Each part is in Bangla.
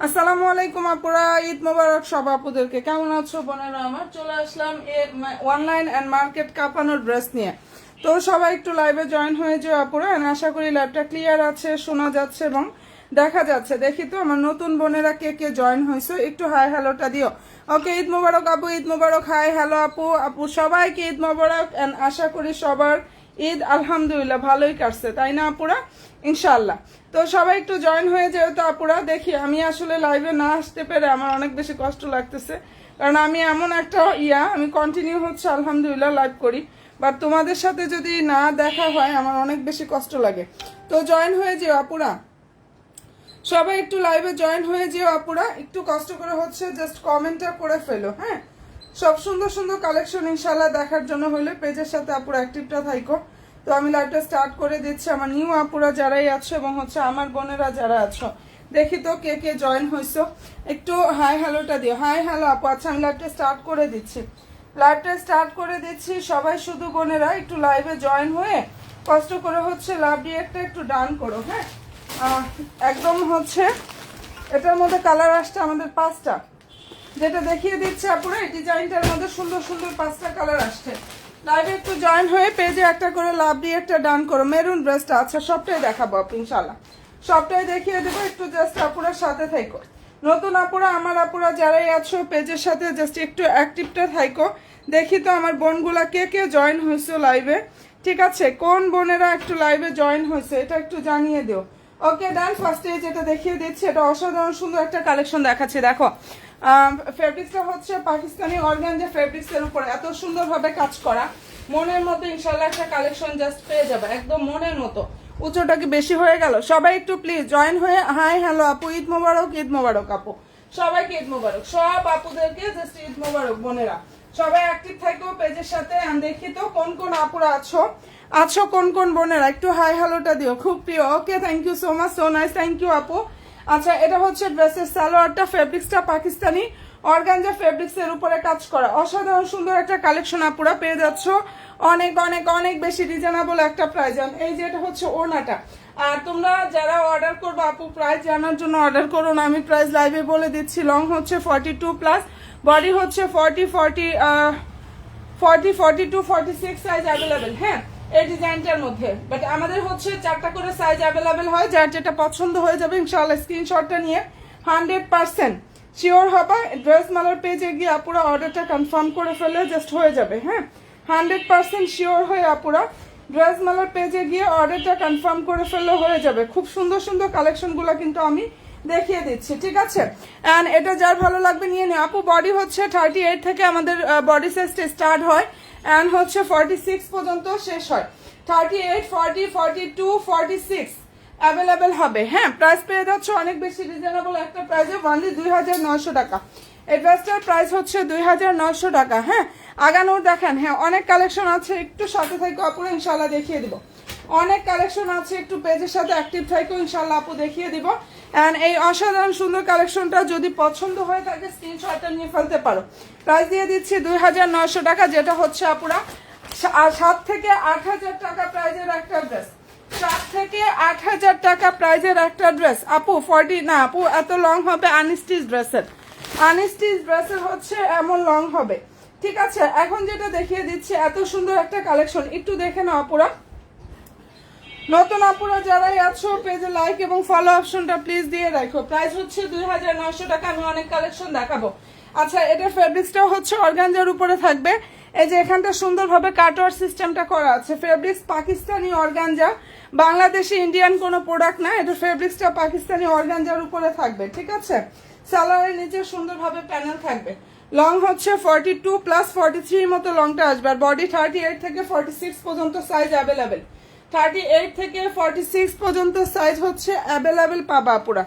আসসালামু আলাইকুম আপুরা, ঈদ মোবারক সব আপুদেরকে। কেমন আছো বোনেরা আমার? চলে আসলাম অনলাইন অ্যান্ড মার্কেট কাঁপানোর ড্রেস নিয়ে। তো সবাই একটু লাইভে জয়েন হয়ে যাও আপুরা। আশা করি লাইভটা ক্লিয়ার আছে, শোনা যাচ্ছে এবং দেখা যাচ্ছে। দেখি তো আমার নতুন বোনেরা কে কে জয়েন হয়েছে, একটু হাই হ্যালোটা দিও। ওকে, ঈদ মোবারক আপু, ঈদ মোবারক। হাই হ্যালো আপু। আপু সবাইকে ঈদ মোবারক। অ্যান্ড আশা করি সবার ঈদ আলহামদুলিল্লাহ ভালোই কাটছে, তাই না আপুরা? ইনশাল্লাহ। তো সবাই একটু জয়েন হয়ে যেও তো আপুরা। দেখি, আমি আসলে লাইভে না আসতে পেরে আমার অনেক বেশি কষ্ট লাগতেছে, কারণ আমি এমন একটা আমি কন্টিনিউ হচ্ছে আলহামদুলিল্লাহ লাইভ করি, বাট তোমাদের সাথে যদি না দেখা হয় আমার অনেক বেশি কষ্ট লাগে। তো জয়েন হয়ে যেও আপুরা, সবাই একটু লাইভে জয়েন হয়ে যেও আপুরা। একটু কষ্ট করে হচ্ছে জাস্ট কমেন্টটা করে ফেলো। হ্যাঁ, সব সুন্দর সুন্দর কালেকশন ইনশাল্লাহ দেখার জন্য হলে পেজের সাথে আপুরা অ্যাক্টিভটা থাইকো। তো আমি লাইভটা স্টার্ট করে দিচ্ছি। আমার নিউ আপুরা যারাই আছো এবং হচ্ছে আমার বোনেরা যারা আছো, দেখি তো কে কে জয়েন হয়েছো, একটু হাই হ্যালোটা দিও। হাই হ্যালো আপু। আচ্ছা, আমি লাইভটা স্টার্ট করে দিচ্ছি, সবাই শুধু বোনেরা একটু লাইভে জয়েন হয়ে কষ্ট করে হচ্ছে লাভ দিয়ে একটু ডান করো। হ্যাঁ, একদম হচ্ছে এটার মধ্যে কালার আসছে আমাদের 5টা, যেটা দেখিয়ে দিচ্ছে আপুরা। এই ডিজাইনটার মধ্যে সুন্দর সুন্দর 5টা কালার আসছে। লাইভে একটু জয়েন হয়ে পেজে একটা করে লাভ দিয়ে একটা ডান করো। মেরুন ড্রেসটা, আচ্ছা সবটাই দেখাবো আপু ইনশাল্লাহ, সবটাই দেখিয়ে দেবো। একটু জাস্ট আপুরার সাথে থাইকো। নতুন আপুরা, আমার আপুরা যারাই আছো পেজের সাথে জাস্ট একটু অ্যাক্টিভটা থাইকো। দেখি তো আমার বোনগুলা কে কে জয়েন হয়েছে লাইভে। ঠিক আছে, কোন বোনেরা একটু লাইভে জয়েন হয়েছে এটা একটু জানিয়ে দিও। ওকে ডান। ফার্স্টে যেটা দেখিয়ে দিচ্ছি, এটা অসাধারণ সুন্দর একটা কালেকশন দেখাচ্ছি। দেখো, ফেব্রিক্সটা হচ্ছে পাকিস্তানি অর্গানজা ফেব্রিক্সের উপরে এত সুন্দরভাবে কাজ করা। মনের মতো ইনশাল্লাহ একটা কালেকশন জাস্ট পেয়ে যাবে, একদম মনের মতো। উচ্চটা কি বেশি হয়ে গেল? সবাই একটু প্লিজ জয়েন হয়ে হাই হ্যালো আপু, ঈদ মোবারক। ঈদ মোবারক আপু, সবাইকে ঈদ মোবারক। সব আপুদেরকে জাস্ট ঈদ মোবারক বোনেরা। সবাই অ্যাক্টিভ থাকো পেজের সাথে। দেখি তো কোন কোন আপুরা আছো কোন কোন বোনেরা, একটু হাই হ্যালোটা দিও। খুব প্রিয়। Okay, thank you so much, so nice, thank you আপু। আচ্ছা, এটা হচ্ছে ড্রেসের সালোয়ারটা, ফেব্রিক্সটা পাকিস্তানি অর্গানজা ফেব্রিক্সের উপরে কাজ করা অসাধারণ সুন্দর একটা কালেকশন আপুরা পেয়ে যাচ্ছ অনেক অনেক অনেক বেশি রিজনেবল একটা প্রাইস। এই যে এটা হচ্ছে ওড়নাটা। আর তোমরা যারা অর্ডার করবো আপু, প্রাইস জানার জন্য অর্ডার করো না, আমি প্রাইস লাইভে বলে দিচ্ছি। লং হচ্ছে 42+, বডি হচ্ছে 42-46 সাইজ অ্যাভেলেবেল। হ্যাঁ, এই ডিজাইনটার মধ্যে, বাট আমাদের হচ্ছে 4টা করে সাইজ অ্যাভেলেবেল হয়। যার যেটা পছন্দ হয়ে যাবে ইনশাআল্লাহ স্ক্রিনশটটা নিয়ে 100% শিওর হবে। ড্রেস মালার পেজে গিয়ে আপুরা অর্ডারটা কনফার্ম করে ফেলে জাস্ট হয়ে যাবে। হ্যাঁ, 100% শিওর হয়ে আপুরা ড্রেস মালার পেজে গিয়ে অর্ডারটা কনফার্ম করে ফেললে হয়ে যাবে। খুব সুন্দর সুন্দর কালেকশনগুলো কিন্তু আমি দেখিয়ে দিচ্ছি। ঠিক আছে, অ্যান্ড এটা যার ভালো লাগবে নিয়ে নিও আপু। বডি হচ্ছে 38 থেকে আমাদের বডি সাইজটা স্টার্ট হয়, অ্যান্ড হচ্ছে 46 পর্যন্ত শেষ হয়। 38, 40, 42, 46 অ্যাভেলেবেল হবে। হ্যাঁ, প্রাইস পেয়ে যাচ্ছে অনেক বেশি রিজনেবল একটা প্রাইসে, অনলি 2900 টাকা। এই ড্রেসটার প্রাইস হচ্ছে 2900 টাকা। হ্যাঁ, আগানোর দেখেন। হ্যাঁ, অনেক কালেকশন আছে, একটু সাথে থাকো আপু, ইনশাল্লাহ দেখিয়ে দিব। অনেক কালেকশন আছে, একটু পেজের সাথে অ্যাক্টিভ থাকো, ইনশাল্লাহ আপু দেখিয়ে দিব। অ্যান্ড এই অসাধারণ সুন্দর কালেকশনটা যদি পছন্দ হয়ে থাকে স্ক্রিনশটটা নিয়ে ফেলতে পারো। প্রাইস দিয়ে দিচ্ছি 2900 টাকা, যেটা হচ্ছে আপুরা 7 থেকে 8000 টাকা প্রাইজের একটা ড্রেস। 7 থেকে 8000 টাকা প্রাইজের একটা ড্রেস আপু। 40 না আপু, এত লং হবে আনস্টিচ ড্রেসের হচ্ছে এমন লং হবে। ঠিক আছে, এখন যেটা দেখিয়ে দিচ্ছি এত সুন্দর একটা কালেকশন, একটু দেখে নাও আপুরা। নতুন আপুরা যারাই আছো পেজে লাইক এবং ফলো অপশনটা প্লিজ দিয়ে রাখো। প্রাইস হচ্ছে 2900 টাকা। আমি অনেক কালেকশন দেখাবো, আচ্ছা, এটার ফেব্রিক্সটাও হচ্ছে অর্গানজার উপরে থাকবে। এই যে এখানটা সুন্দরভাবে কাটওয়ার সিস্টেমটা করা আছে। Fabrics Pakistani organza, Bangladeshi Indian কোনো প্রোডাক্ট না। এটার ফেব্রিক্সটা পাকিস্তানি অর্গানজার উপরে থাকবে, ঠিক আছে। সালোয়ারের নিচে সুন্দরভাবে প্যানেল থাকবে। লং হচ্ছে 42 প্লাস 43 মতো লংটা আসবে, আর বডি 38 থেকে 46 পর্যন্ত সাইজ অ্যাভেলেবেল। 38 থেকে 46 পর্যন্ত সাইজ হচ্ছে অ্যাভেলেবেল পাবা পুরা।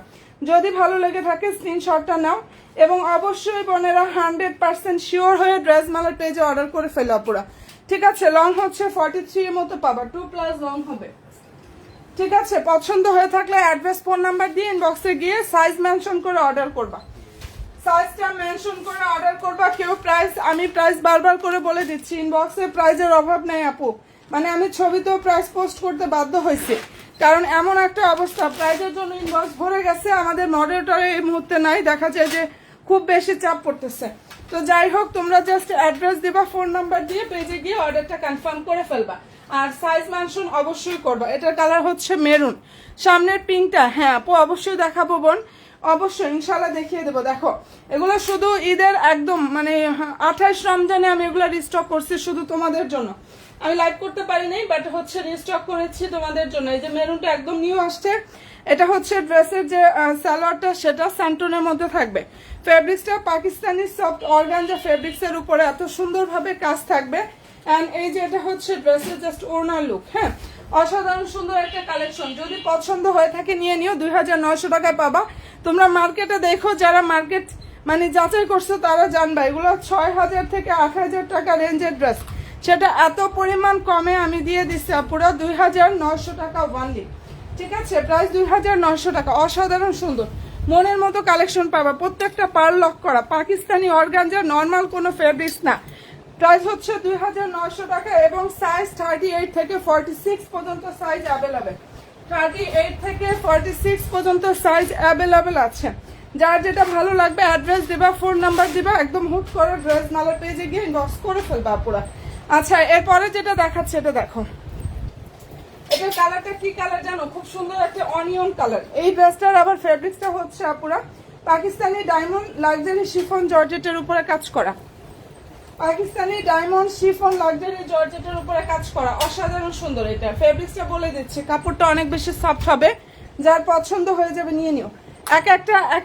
যদি ভালো লেগে থাকে স্ক্রিনশটটা নাও, এবং অবশ্যই বোনেরা 100% শিওর হয়ে ড্রেস মালার পেজে অর্ডার করে ফেলো পুরা, ঠিক আছে। লং হচ্ছে 43 এর মতো পাবা, 2+ লং হবে, ঠিক আছে। পছন্দ হয়ে থাকলে অ্যাড্রেস ফোন নাম্বার দিয়ে ইনবক্সে গিয়ে সাইজ মেনশন করে অর্ডার করবা, সাইজটা মেনশন করে অর্ডার করবা। কেউ প্রাইস, আমি প্রাইস বারবার করে বলে দিচ্ছি, ইনবক্সে প্রাইজের অভাব নাই আপু। মানে আমি ছবিতেও প্রাইস পোস্ট করতে বাধ্য হয়েছি, কারণ এমন একটা অবস্থা প্রাইজের জন্য ইনবক্স ভরে গেছে। আমাদের মডারেটর এই মুহূর্তে নাই, দেখা যায় যে খুব বেশি চাপ পড়তেছে। তো যাই হোক, তোমরা জাস্ট অ্যাড্রেস দিবা, ফোন নাম্বার দিয়ে পেজে গিয়ে অর্ডারটা কনফার্ম করে ফেলবা, আর সাইজ মেনশন অবশ্যই করবা। এটার কালার হচ্ছে মেরুন, সামনের পিঙ্কটা, হ্যাঁ আপু অবশ্যই দেখাবো বোন, অবশ্যই ইনশাল্লাহ দেখিয়ে দেবো। দেখো এগুলো শুধু ঈদের একদম মানে 28 রমজানে আমি এগুলো রিস্টক করছি শুধু তোমাদের জন্য। আমি লাইভ করতে পারি নাই, বাট হচ্ছে রিস্টক করেছি তোমাদের জন্য। এই যে মেরুনটা একদম নিউ আসছে। এটা হচ্ছে ড্রেসের যে সালোয়ারটা, সেটা স্যান্টনের মধ্যে থাকবে। ফেব্রিক্সটা পাকিস্তানি সফট অর্গানজা ফেব্রিক্সের উপরে এত সুন্দরভাবে কাজ থাকবে। অ্যান্ড এই যে এটা হচ্ছে ড্রেসের জাস্ট ওড়নার লুক, হ্যাঁ অসাধারণ সুন্দর একটা কালেকশন। যদি পছন্দ হয়ে থাকে নিয়ে নিও, 2900 টাকায় পাবা। তোমরা মার্কেটে দেখো, যারা মার্কেট মানে যাচাই করছো তারা জানবা এগুলো 6000 থেকে 8000 টাকা রেঞ্জের ড্রেস, সেটা এত পরিমাণ কমে আমি দিয়ে দিচ্ছি পুরো 2900 টাকা ওয়ানলি, ঠিক আছে। প্রাইস 2900 টাকা, অসাধারণ সুন্দর মনের মতো কালেকশন পাবা। প্রত্যেকটা পার লক করা পাকিস্তানি অর্গানজা, নর্মাল কোনো ফেব্রিক্স না। প্রাইস হচ্ছে 2900 টাকা, এবং সাইজ 38 থেকে 46 পর্যন্ত সাইজ অ্যাভেলেবেল। 38 থেকে 46 পর্যন্ত সাইজ অ্যাভেলেবেল আছে। যার যেটা ভালো লাগবে অ্যাড্রেস দিবা, ফোন নাম্বার দিবা, একদম হুট করে ড্রেস মালার পেজে গিয়ে ইনবক্স করে ফেলবা পুরা। আচ্ছা, এরপরে যেটা দেখাচ্ছে এটা দেখো, এটার কালারটা কি কালার জানো? খুব সুন্দর একটা অনিয়ন কালার। এই ড্রেসটার আবার ফেব্রিক্সটা হচ্ছে আপুরা পাকিস্তানি ডায়মন্ড লাক্সারি শিফন জর্জেটের উপরে কাজ করা, পাকিস্তানি ডায়মন্ড শিফন লাক্সারি জর্জেটের উপরে কাজ করা, অসাধারণ সুন্দর। এটা ফেব্রিক্সটা বলে দিচ্ছি, কাপড়টা অনেক বেশি সফট হবে, যার পছন্দ হয়ে যাবে নিয়ে নিও। এক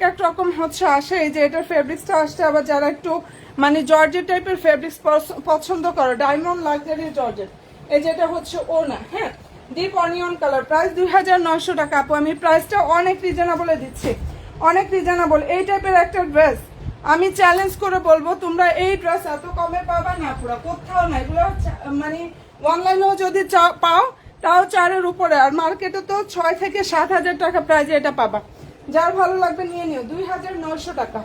এক রকম হচ্ছে আসে। এই যে এটার ফেব্রিক্সটা আসছে, আবার যারা একটু মানে জর্জেট টাইপের ফেব্রিক্স পছন্দ করো, ডায়মন্ড লাক্সারি জর্জেট, এই যেটা হচ্ছে ও না, হ্যাঁ ডিপ অনিয়ন কালার। প্রাইস 2900 টাকা আপু। আমি প্রাইসটা অনেক রিজনেবল দিচ্ছি, অনেক রিজনেবল। এই টাইপের একটা ড্রেস আমি চ্যালেঞ্জ করে বলবো, তোমরা এই ড্রেস এত কমে পাবা না পুরো কোথাও না। এগুলো মানে অনলাইনেও যদি পাও তাও 4-এর উপরে, আর মার্কেটে তো 6 থেকে 7000 টাকা প্রাইজে এটা পাবা। যার ভালো লাগবে নিয়ে নিও, 2900 টাকা।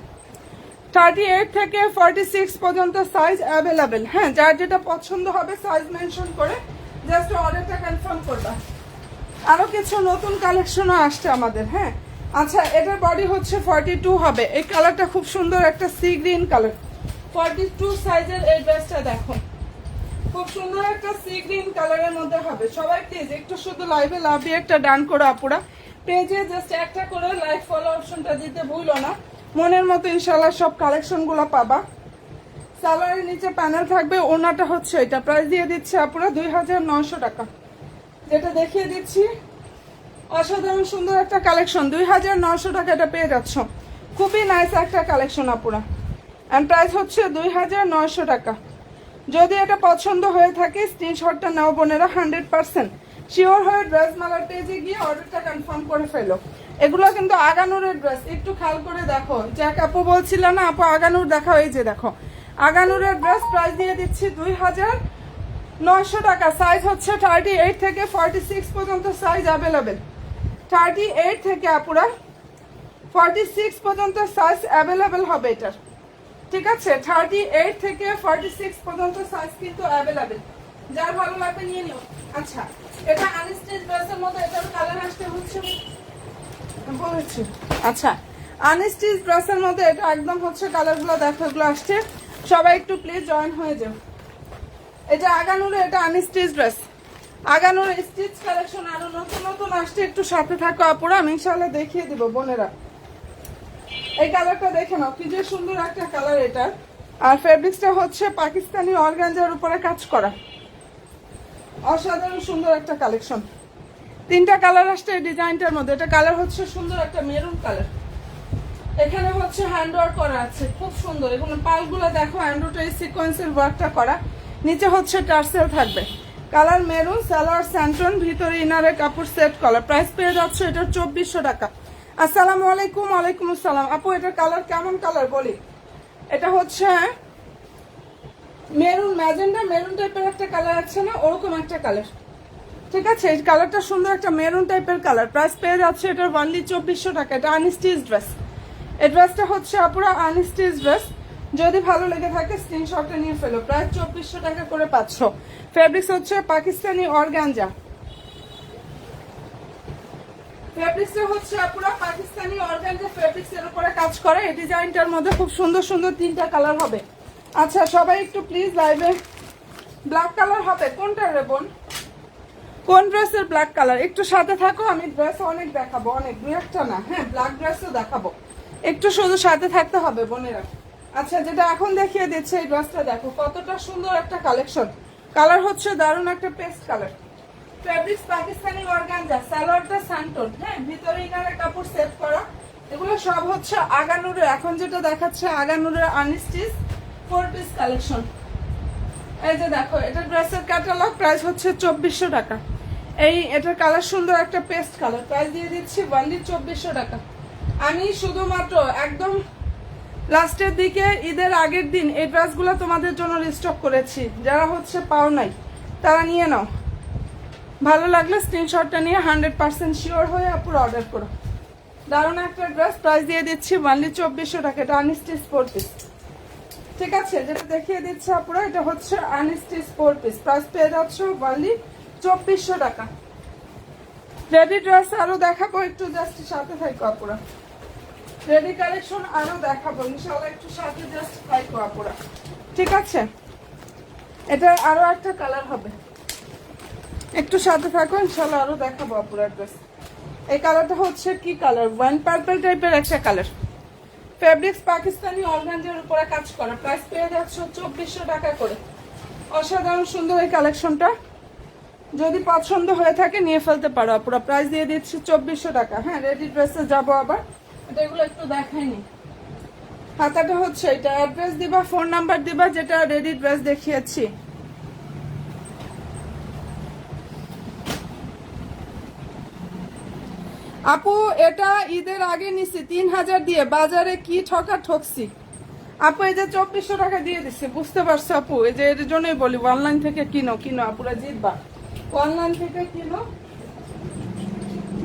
38 থেকে 46 পর্যন্ত সাইজ অ্যাভেলেবেল, হ্যাঁ যার যেটা পছন্দ হবে সাইজ মেনশন করে জাস্ট অর্ডারটা কনফার্ম করবা। আরো কিছু নতুন কালেকশনও আসছে আমাদের, হ্যাঁ। আচ্ছা, এটার বডি হচ্ছে 42 হবে। এই কালারটা খুব সুন্দর একটা সি গ্রিন কালার, 42 সাইজের এই ড্রেসটা দেখো, খুব সুন্দর একটা সি গ্রিন কালারের মধ্যে হবে। সবাই প্লিজ একটু শুধু লাইভে লাভ দিয়ে একটা ডান করো আপুরা, পেজে জাস্ট একটা করে লাইভ ফলো অপশনটা দিতে ভুলো না। মনের মতো ইনশাল্লাহ সব কালেকশন গুলো পাবা। সালোয়ারের নিচে প্যানেল থাকবে, ওনাটা হচ্ছে এটা। প্রাইস দিয়ে দিচ্ছে আপুরা 2900 টাকা। যেটা দেখিয়ে দিচ্ছি অসাধারণ সুন্দর একটা কালেকশন, 2900 টাকা এটা পেয়ে যাচ্ছ। খুবই নাইস একটা কালেকশন আপুরা, এন্ড প্রাইস হচ্ছে 2900 টাকা। যদি এটা পছন্দ হয়ে থাকে স্ক্রিনশটটা নাও বোনেরা, 100% শিওর হয়ে ড্রেস মালার পেজে গিয়ে অর্ডারটা কনফার্ম করে ফেলো। এগুলো কিন্তু আগানুরের ড্রেস, একটু খেয়াল করে দেখো। জ্যাক আপু বলছিল না আপু আগানুর দেখাও, এই যে দেখো আগানুরের ড্রেস। প্রাইস দিয়ে দিচ্ছি 2900 টাকা। সাইজ হচ্ছে 38 থেকে 46 পর্যন্ত সাইজ অ্যাভেলেবেল। 38 থেকে আপুরা 46 পর্যন্ত সাইজ অ্যাভেলেবেল হবে এটার, ঠিক আছে। 38 থেকে 46 পর্যন্ত সাইজ কিন্তু অ্যাভেলেবেল, যার ভালো লাগবে নিয়ে নিও। আচ্ছা, এটা আনস্টিচ ড্রেসের মধ্যে, এটার কালার আসতে হচ্ছে বলেছি। আচ্ছা, আনস্টিচ ড্রেসের মধ্যে এটা একদম হচ্ছে কালারগুলো দেখো, এগুলো আসছে। সবাই একটু প্লিজ জয়েন হয়ে যাও। এটা আগানুরে, এটা unstitch dress, Aganoor stitch collection আরো নতুন নতুন আসছে। একটু সাথে থাকো আপুরা, আমি ইনশাআল্লাহ দেখিয়ে দিব বোনেরা। এই কালারটা দেখে নাও, কি যে সুন্দর একটা কালার এটা। আর ফেব্রিক্সটা হচ্ছে পাকিস্তানি অর্গানজার উপরে কাজ করা, অসাধারণ সুন্দর একটা কালেকশন। 3টা কালার আসছে এই ডিজাইনটার মধ্যে। এটা কালার হচ্ছে সুন্দর একটা মেরুন কালার, এখানে হচ্ছে হ্যান্ড ওয়ার্ক করা আছে, খুব সুন্দর। এখানে পালগুলো দেখো এমব্রয়ডারি সিকোয়েন্সের ওয়ার্কটা করা, নিচে হচ্ছে টার্সেল থাকবে। কালার মেরুন, সালোয়ার স্যান্টন, ভিতরে ইনারে কাপড় সেট কলার। প্রাইস পেয়ে যাচ্ছে এটার 2400 টাকা। আসসালামু আলাইকুম। ওয়ালাইকুম আসসালাম। আপু এটার কালার কেমন কালার বলি? এটা হচ্ছে মেরুন, ম্যাজেন্ডা মেরুন টাইপের একটা কালার আছে না, ওরকম একটা কালার। ঠিক আছে, এই কালারটা সুন্দর একটা মেরুন টাইপের কালার। প্রাইস পেয়ে যাচ্ছে এটার অনলি 2400 টাকা। এটা আনস্টিচ ড্রেস, এই ড্রেসটা হচ্ছে পুরো আনস্টিচ ড্রেস। যদি ভালো লেগে থাকে স্ক্রিনশটটা নিয়ে ফেলো। প্রায় 2400 টাকা করে পাচ্ছ। ফেব্রিক্স হচ্ছে পাকিস্তানি অর্গানজা, ফেব্রিক্সটা হচ্ছে পুরো পাকিস্তানি অর্গানজা ফেব্রিক্স এর উপরে কাজ করে। এই ডিজাইনটার মধ্যে খুব সুন্দর সুন্দর 3টা কালার হবে। আচ্ছা সবাই একটু প্লিজ লাইভে, ব্ল্যাক কালার হবে কোনটা রে বোন? কোন ড্রেসের ব্ল্যাক কালার? একটু সাথে থাকো, আমি ড্রেস অনেক দেখাবো, অনেক, দু একটা না, হ্যাঁ ব্ল্যাক ড্রেসও দেখাবো। একটু শুধু সাথে থাকতে হবে বোনেরা। আচ্ছা যেটা এখন দেখিয়ে দিচ্ছে এই ড্রেসটা দেখো কতটা সুন্দর একটা কালেকশন। কালার হচ্ছে দারুণ একটা paste colour. Fabrics Pakistani organza, সালোয়ারটা স্যান্টন, হ্যাঁ ভিতরে ইনারে কাপড় সেট করা। এগুলো সব হচ্ছে আগানুরের, এখন যেটা দেখাচ্ছে আগানুরের আনস্টিচ 4 পিস কালেকশন। এই যে দেখো এটা ড্রেসের ক্যাটালগ। প্রাইস হচ্ছে 2400 টাকা। এটার কালার সুন্দর একটা পেস্ট কালার। প্রাইস দিয়ে দিচ্ছি অনলি 2400 টাকা। আমি শুধুমাত্র একদম লাস্টের দিকে ঈদের আগের দিন এই ড্রেসগুলো তোমাদের জন্য রিস্টক করেছি। যারা হচ্ছে পাও নাই তারা নিয়ে নাও, ভালো লাগলে স্ক্রিনশটটা নিয়ে 100% শিওর হয়ে আপুর অর্ডার করো। দারুণ একটা ড্রেস। প্রাইস দিয়ে দিচ্ছি অনলি 2400 টাকা। এটা আনস্টিচ 4 পিস। ঠিক আছে, যেটা দেখিয়ে দিচ্ছে আপুরা এটা হচ্ছে আনস্টিচ 4 পিস। প্রাইস পেয়ে যাচ্ছে অনলি 2400 টাকা। রেডি ড্রেস আরো দেখাবো, একটু জাস্ট সাথে থাকো আপুরা। রেডি কালেকশন আরো দেখাবো ইনশাআল্লাহ, একটু সাথে জাস্ট থাকো আপুরা। ঠিক আছে, এটা আরো একটা কালার হবে, একটু সাথে থাকো ইনশাআল্লাহ আরো দেখাবো আপুরা ড্রেস। এই কালারটা হচ্ছে কি কালার? ওয়াইন পার্পল টাইপের একটা কালার। ফেব্রিক্স পাকিস্তানি অর্গানজার উপরে কাজ করা। প্রাইস পেয়ে যাচ্ছে 2400 টাকা করে। অসাধারণ সুন্দর এই কালেকশনটা, যদি পছন্দ হয়ে থাকে নিয়ে ফেলতে পারো আপুরা। প্রাইস দিয়ে দিচ্ছি 2400 টাকা। হ্যাঁ রেডি ড্রেসে যাবো আবার, এগুলো একটু দেখাইনি। হাতাটা হচ্ছে এটা, অ্যাড্রেস দিবা, ফোন নাম্বার দিবা, যেটা রেডি ড্রেস দেখিয়েছি। আপু এটা ঈদের আগে নিছি 3000 দিয়ে, বাজারে কি ঠকা ঠকছি আপু। এই যে 2400 টাকা দিয়ে দিচ্ছি, বুঝতে পারছো আপু? এই যে এর জন্যই বলি অনলাইন থেকে কিনো, কিনো আপুরা জিতবা, অনলাইন থেকে কিনো।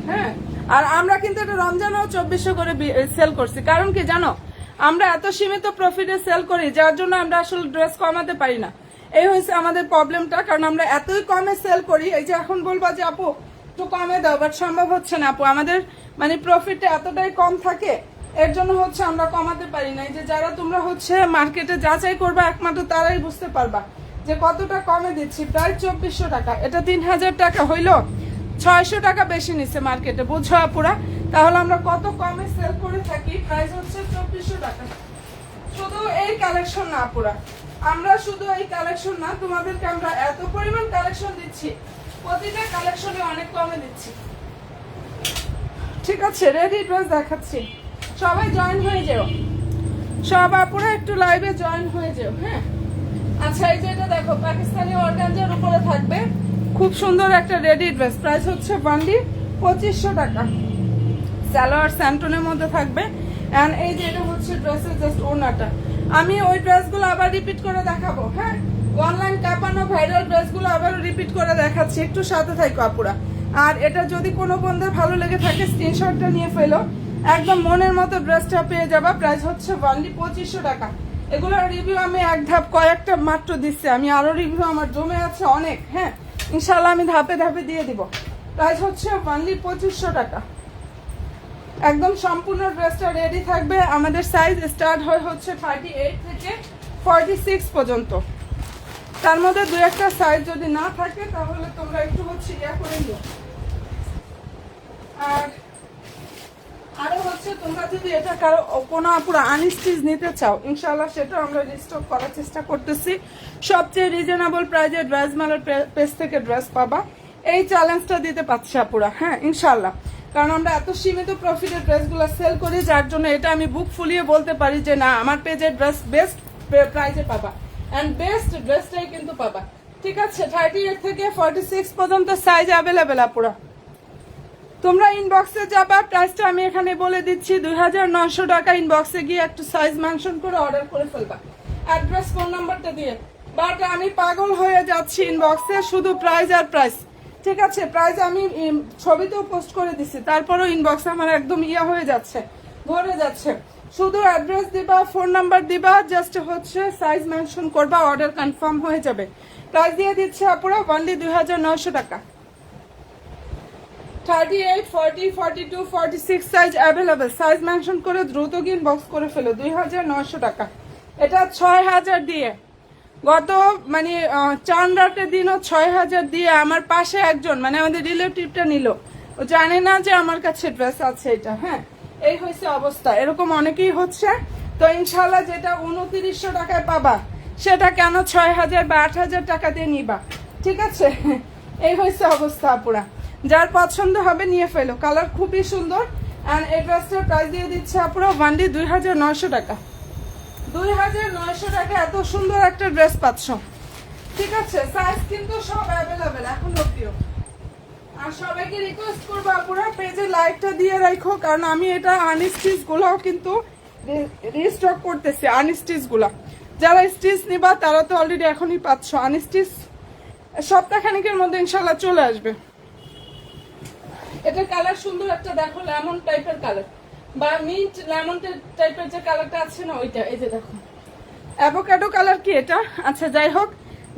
হ্যাঁ, আর আমরা কিন্তু এটা রমজানও 2400 করে সেল করছি। কারণ কি জানো, আমরা এত সীমিত প্রফিটে সেল করি যার জন্য আমরা আসলে ড্রেস কমাতে পারি না। এই হয়েছে আমাদের প্রবলেমটা, কারণ আমরা এতই কমে সেল করি। এই যে এখন বলবা যে আপু একটু কমে দাও, বাট সম্ভব হচ্ছে না আপু, আমাদের মানে প্রফিটটা এতটাই কম থাকে, এর জন্য হচ্ছে আমরা কমাতে পারি না। এই যে যারা তোমরা হচ্ছে মার্কেটে যাচাই করবা একমাত্র তারাই বুঝতে পারবা যে কতটা কমে দিচ্ছি। প্রায় 2400 টাকা, এটা 3000 টাকা হইলো 600 টাকা বেশি নিচ্ছে মার্কেটে, বুঝছো আপুরা? তাহলে আমরা কত কমে সেল করে থাকি। প্রাইস হচ্ছে 2400 টাকা। শুধু এই কালেকশন না আপুরা, আমরা শুধু এই কালেকশন না, তোমাদেরকে আমরা এত পরিমাণ কালেকশন দিচ্ছি, প্রতিটা কালেকশনে অনেক কমে দিচ্ছি। ঠিক আছে, রেডি ড্রেস দেখাচ্ছি, সবাই জয়েন হয়ে যাও, সব আপুরা একটু লাইভে জয়েন হয়ে যাও। হ্যাঁ আচ্ছা, এই যে এটা দেখো পাকিস্তানি অর্গানজার উপরে থাকবে, খুব সুন্দর একটা রেডি ড্রেস। প্রাইস হচ্ছে অনলি 2500 টাকা। সালোয়ার স্যান্টনের মধ্যে থাকবে। এন্ড এই যে এটা হচ্ছে ড্রেসের জাস্ট ওড়নাটা। আমি ওই ড্রেসগুলো আবার রিপিট করে দেখাবো। হ্যাঁ, অনলাইন কাঁপানো ভাইরাল ড্রেসগুলো আবার রিপিট করে দেখাচ্ছি, একটু সাথে থাকো আপুরা। আর এটা যদি কোনো বন্ধুর ভালো লেগে থাকে স্ক্রিনশটটা নিয়ে ফেলো, একদম মনের মতো ড্রেসটা পেয়ে যাবা। প্রাইস হচ্ছে অনলি 2500 টাকা। এগুলোর রিভিউ আমি এক ধাপ কয়েকটা মাত্র দিচ্ছি, আমি আরো রিভিউ আমার জমে আছে অনেক। হ্যাঁ ইনশাল্লাহ আমি ধাপে ধাপে দিয়ে দিব। প্রাইস হচ্ছে অনলি 2500 টাকা। একদম সম্পূর্ণ ড্রেসটা রেডি থাকবে। আমাদের সাইজ স্টার্ট হয় হচ্ছে 38 থেকে 46 পর্যন্ত। তার মধ্যে দু একটা সাইজ যদি না থাকে তাহলে তোমরা একটু হচ্ছে ইয়া করে নিও। আর আরো হচ্ছে তোমরা যদি এটা কারো কোনো পুরো আনস্টিচ নিতে চাও ইনশাআল্লাহ সেটা আমরা রিস্টক করার চেষ্টা করতেছি। সবচেয়ে রিজনেবল প্রাইজে ড্রেস মালের পেজ থেকে ড্রেস পাবা, এই চ্যালেঞ্জটা দিতে পারছি আপুরা। হ্যাঁ ইনশাআল্লাহ, কারণ আমরা এত সীমিত প্রফিটের ড্রেসগুলো সেল করি, যার জন্য এটা আমি বুক ফুলিয়ে বলতে পারি যে না আমার পেজের ড্রেস বেস্ট প্রাইজে পাবা অ্যান্ড বেস্ট ড্রেসটাই কিন্তু পাবা। ঠিক আছে, 38 থেকে 46 পর্যন্ত সাইজ অ্যাভেলেবেল আপুরা। তোমরা ইনবক্সে যাবা, প্রাইসটা আমি এখানে বলে দিচ্ছি 2900 টাকা। ইনবক্সে গিয়ে একটু সাইজ মেনশন করে অর্ডার করে ফেলবা অ্যাড্রেস ফোন নাম্বারটা দিয়ে। বাট আমি পাগল হয়ে যাচ্ছি ইনবক্সে শুধু প্রাইস আর প্রাইস। ঠিক আছে, প্রাইস আমি ছবিতেও পোস্ট করে দিছি, তারপরেও ইনবক্স আমার একদম হয়ে যাচ্ছে, ভরে যাচ্ছে। শুধু অ্যাড্রেস দিবা, ফোন নাম্বার দিবা, জাস্ট হচ্ছে সাইজ মেনশন করবা, অর্ডার কনফার্ম হয়ে যাবে। প্রাইস দিয়ে দিচ্ছে আপুরা অনলি 2900 টাকা। 38, 40, 42, 46 সাইজ অ্যাভেলেবেল। সাইজ মেনশন করে দ্রুত গিয়ে ইনবক্স করে ফেলো। 2900 টাকা। এটা 6000 দিয়ে গত মানে চান্দ্রাটের দিনও 6000 দিয়ে আমার পাশে একজন মানে আমাদের রিলেটিভটা নিল, ও জানে না যে আমার কাছে ড্রেস আছে এটা। হ্যাঁ এই হয়েছে অবস্থা, এরকম অনেকেই হচ্ছে। তো ইনশাল্লাহ যেটা 2900 টাকায় পাবা সেটা কেন 6000 বা 8000 টাকা দিয়ে নিবা। ঠিক আছে, এই হয়েছে অবস্থা আপুরা। যার পছন্দ হবে নিয়ে ফেলো, কালার খুবই সুন্দর। অ্যান্ড এই ড্রেসটার প্রাইস দিয়ে দিচ্ছে আপুরা ওয়ানলি 2900 টাকা। 2900 টাকা এত সুন্দর একটা ড্রেস পাচ্ছ। ঠিক আছে, সাইজ কিন্তু সব অ্যাভেলেবেল এখন অব্দিও। আর সবাইকে রিকোয়েস্ট করবো আপুরা পেজে লাইকটা দিয়ে রাখো, কারণ আমি এটা আনস্টিচ গুলাও কিন্তু রিস্টক করতেছি। আনস্টিচ গুলা যারা স্টিচ নিবা তারা তো অলরেডি এখনই পাচ্ছ। আনস্টিচ সপ্তাহখানিকের মধ্যে ইনশাল্লাহ চলে আসবে। এটা কালার সুন্দর একটা, দেখো লেমন টাইপের কালার বা মিন্ট লেমন টাইপের যে কালারটা আছে না ওইটা। এই যে দেখো অ্যাভোকাডো কালার কি এটা। আচ্ছা যাই হোক,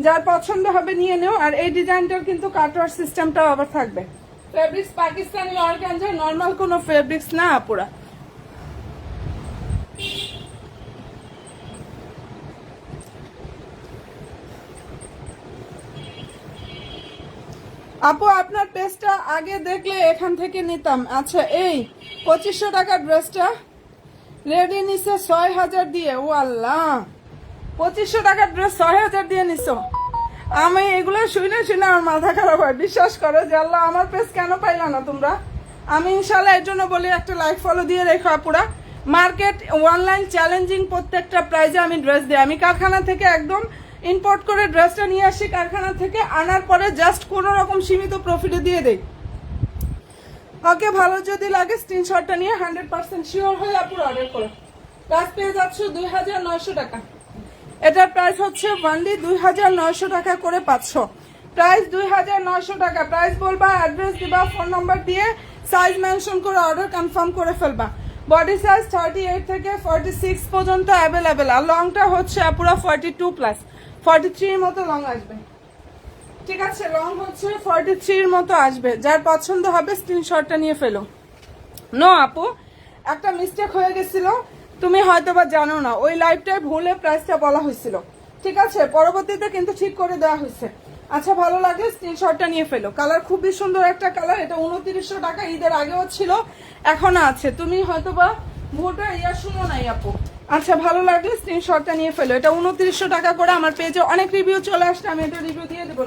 যার পছন্দ হবে নিয়ে নেও। আর এই ডিজাইনটার কিন্তু কাটওয়ার সিস্টেমটাও আবার থাকবে। ফেব্রিক্স পাকিস্তানি অর্গানজা, নর্মাল কোনো ফেব্রিক্স না আপুরা। আপু আপনার পেজটা আগে দেখলে এখান থেকে নিতাম। আচ্ছা এই 2500 টাকার ড্রেসটা রেডি নিছে 6000 দিয়ে। ও আল্লাহ, 2500 টাকার ড্রেস 6000 দিয়ে নিছো। আমি এগুলো শুনে শুনে আমার মাথা খারাপ হয়। বিশ্বাস করো যে আল্লাহ আমার পেজ কেন পাইলা না তোমরা। আমি ইনশাল্লাহ এর জন্য বলি একটা লাইক ফলো দিয়ে রেখো আপুরা। মার্কেট অনলাইন চ্যালেঞ্জিং প্রত্যেকটা প্রাইজে আমি ড্রেস দিই। আমি কারখানা থেকে একদম ইম্পোর্ট করে ড্রেসটা নিয়ে আসি, কারখানা থেকে আনার পরে জাস্ট কোনো রকম সীমিত প্রফিটে দিয়ে দেই। ওকে, ভালো যদি লাগে স্ক্রিনশটটা নিয়ে 100% শিওর হয়ে আপুর অর্ডার করো। প্রাইস পেয়ে যাচ্ছ 2900 টাকা। এটার প্রাইস হচ্ছে ওয়ানলি 2900 টাকা করে পাচ্ছ। প্রাইস 2900 টাকা। প্রাইস বলবা, অ্যাড্রেস দিবা, ফোন নাম্বার দিয়ে সাইজ মেনশন করে অর্ডার কনফার্ম করে ফেলবা। বডি সাইজ 38 থেকে 46 পর্যন্ত অ্যাভেলেবেল। আর লংটা হচ্ছে পুরো 42+, 43 এর মতো লং আসবে। ঠিক আছে, লং হচ্ছে 43 এর মতো আসবে। যার পছন্দ হবে স্ক্রিনশটটা নিয়ে ফেলো। নো আপু, একটা মিস্টেক হয়ে গেছিল, তুমি হয়তো বা জানো না, ওই লাইভটায় ভুলে প্রাইসটা বলা হয়েছিল। ঠিক আছে, পরবর্তীতে কিন্তু ঠিক করে দেওয়া হয়েছে। আচ্ছা ভালো লাগলে স্ক্রিনশটটা নিয়ে ফেলো। কালার খুবই সুন্দর একটা কালার। এটা 2900 টাকা, ঈদের আগেও ছিল এখনো আছে। তুমি হয়তো বা ভুলটা শুনো নাই আপু। আচ্ছা ভালো লাগলে স্ক্রিনশটটা নিয়ে ফেলো। এটা 2900 টাকা করে। আমার পেজে অনেক রিভিউ চলে আসছে, আমি এটা রিভিউ দিয়ে দেবো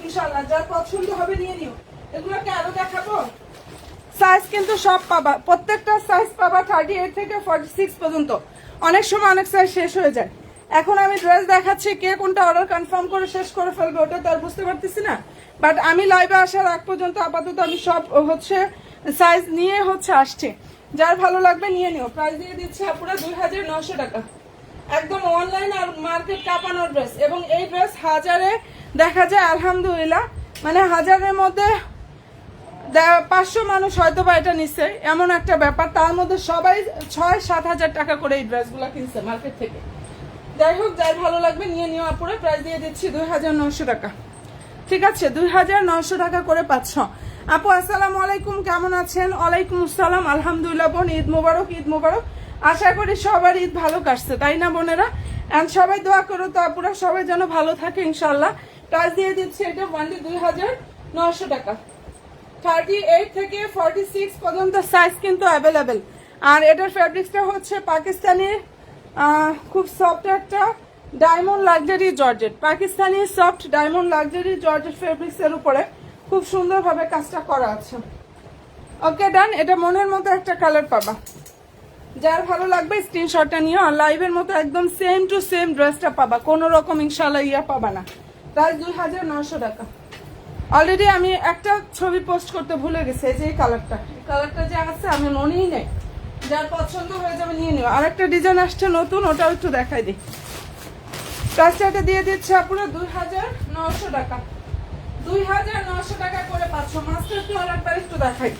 ইনশাল্লাহ। যার পছন্দ হবে নিয়ে নিও। এগুলোকে আরো দেখাবো। সাইজ কিন্তু সব পাবা, প্রত্যেকটা সাইজ পাবা 38 থেকে 46 পর্যন্ত। অনেক সময় অনেক সাইজ শেষ হয়ে যায়। এখন আমি ড্রেস দেখাচ্ছি, কে কোনটা অর্ডার কনফার্ম করে শেষ করে ফেলবে ওটা তো আর বুঝতে পারতেছি না। বাট আমি লাইভে আসার আগ পর্যন্ত আপাতত আমি সব হচ্ছে সাইজ নিয়ে হচ্ছে আসছি। যার ভালো লাগবে নিয়ে নিও। প্রাইস দিয়ে দিচ্ছে পুরো 2900 টাকা। একদম অনলাইন আর মার্কেট কাঁপানো ড্রেস। এবং এই ড্রেস হাজারে দেখা যায় আলহামদুলিল্লাহ, মানে হাজারের মধ্যে 500 মানুষ হয়তো বা এটা নিচ্ছে, এমন একটা ব্যাপার। তার মধ্যে সবাই 6-7 হাজার টাকা করে এই ড্রেসগুলো কিনছে মার্কেট থেকে। যাই হোক, যাই ভালো লাগবে নিয়ে নিও আপুরে। প্রাইস দিয়ে দিচ্ছি 2900 টাকা। ঠিক আছে, 2900 টাকা করে পাচ্ছ। আপু আসসালামু আলাইকুম, কেমন আছেন? ওয়ালাইকুম আসসালাম, আলহামদুলিল্লাহ বোন। ঈদ মোবারক, ঈদ মোবারক। আশা করি সবার ঈদ ভালো কাটছে, তাই না বোনেরা? এন্ড সবাই দোয়া করো তো আপুরা, সবাই যেন ভালো থাকে ইনশাল্লাহ। প্রাইস দিয়ে দিচ্ছি এটা ওয়ানলি 2900 টাকা। 38 থেকে 46 পর্যন্ত সাইজ কিন্তু অ্যাভেলেবেল। আর এটার ফ্যাব্রিক্সটা হচ্ছে পাকিস্তানি খুব সফট একটা diamond luxury georgette, Pakistani soft diamond luxury georgette fabrics এর উপরে খুব সুন্দরভাবে কাজটা করা আছে। ওকে ডান। এটা মনের মতো একটা কালার পাবা, যার ভালো লাগবে স্ক্রিনশটটা নিও। আর লাইভের মতো একদম সেম টু সেম ড্রেসটা পাবা, কোনো রকম ইনশাল্লাহ ইয়া পাবা না। প্রাইস 2900 টাকা। অলরেডি আমি একটা ছবি পোস্ট করতে ভুলে গেছি, যে এই কালারটা যে আছে আমি মনেই নেই, যার পছন্দ হয়ে যাবে নিয়ে নিও। আর একটা ডিজাইন আসছে নতুন, ওটাও একটু দেখাই দিই। প্রাইসটা দিয়ে দিচ্ছে আপুরা 2900 টাকা। 2900 টাকা করে পাচ্ছ। মাস্টার্ড কালারটা একটু দেখাই,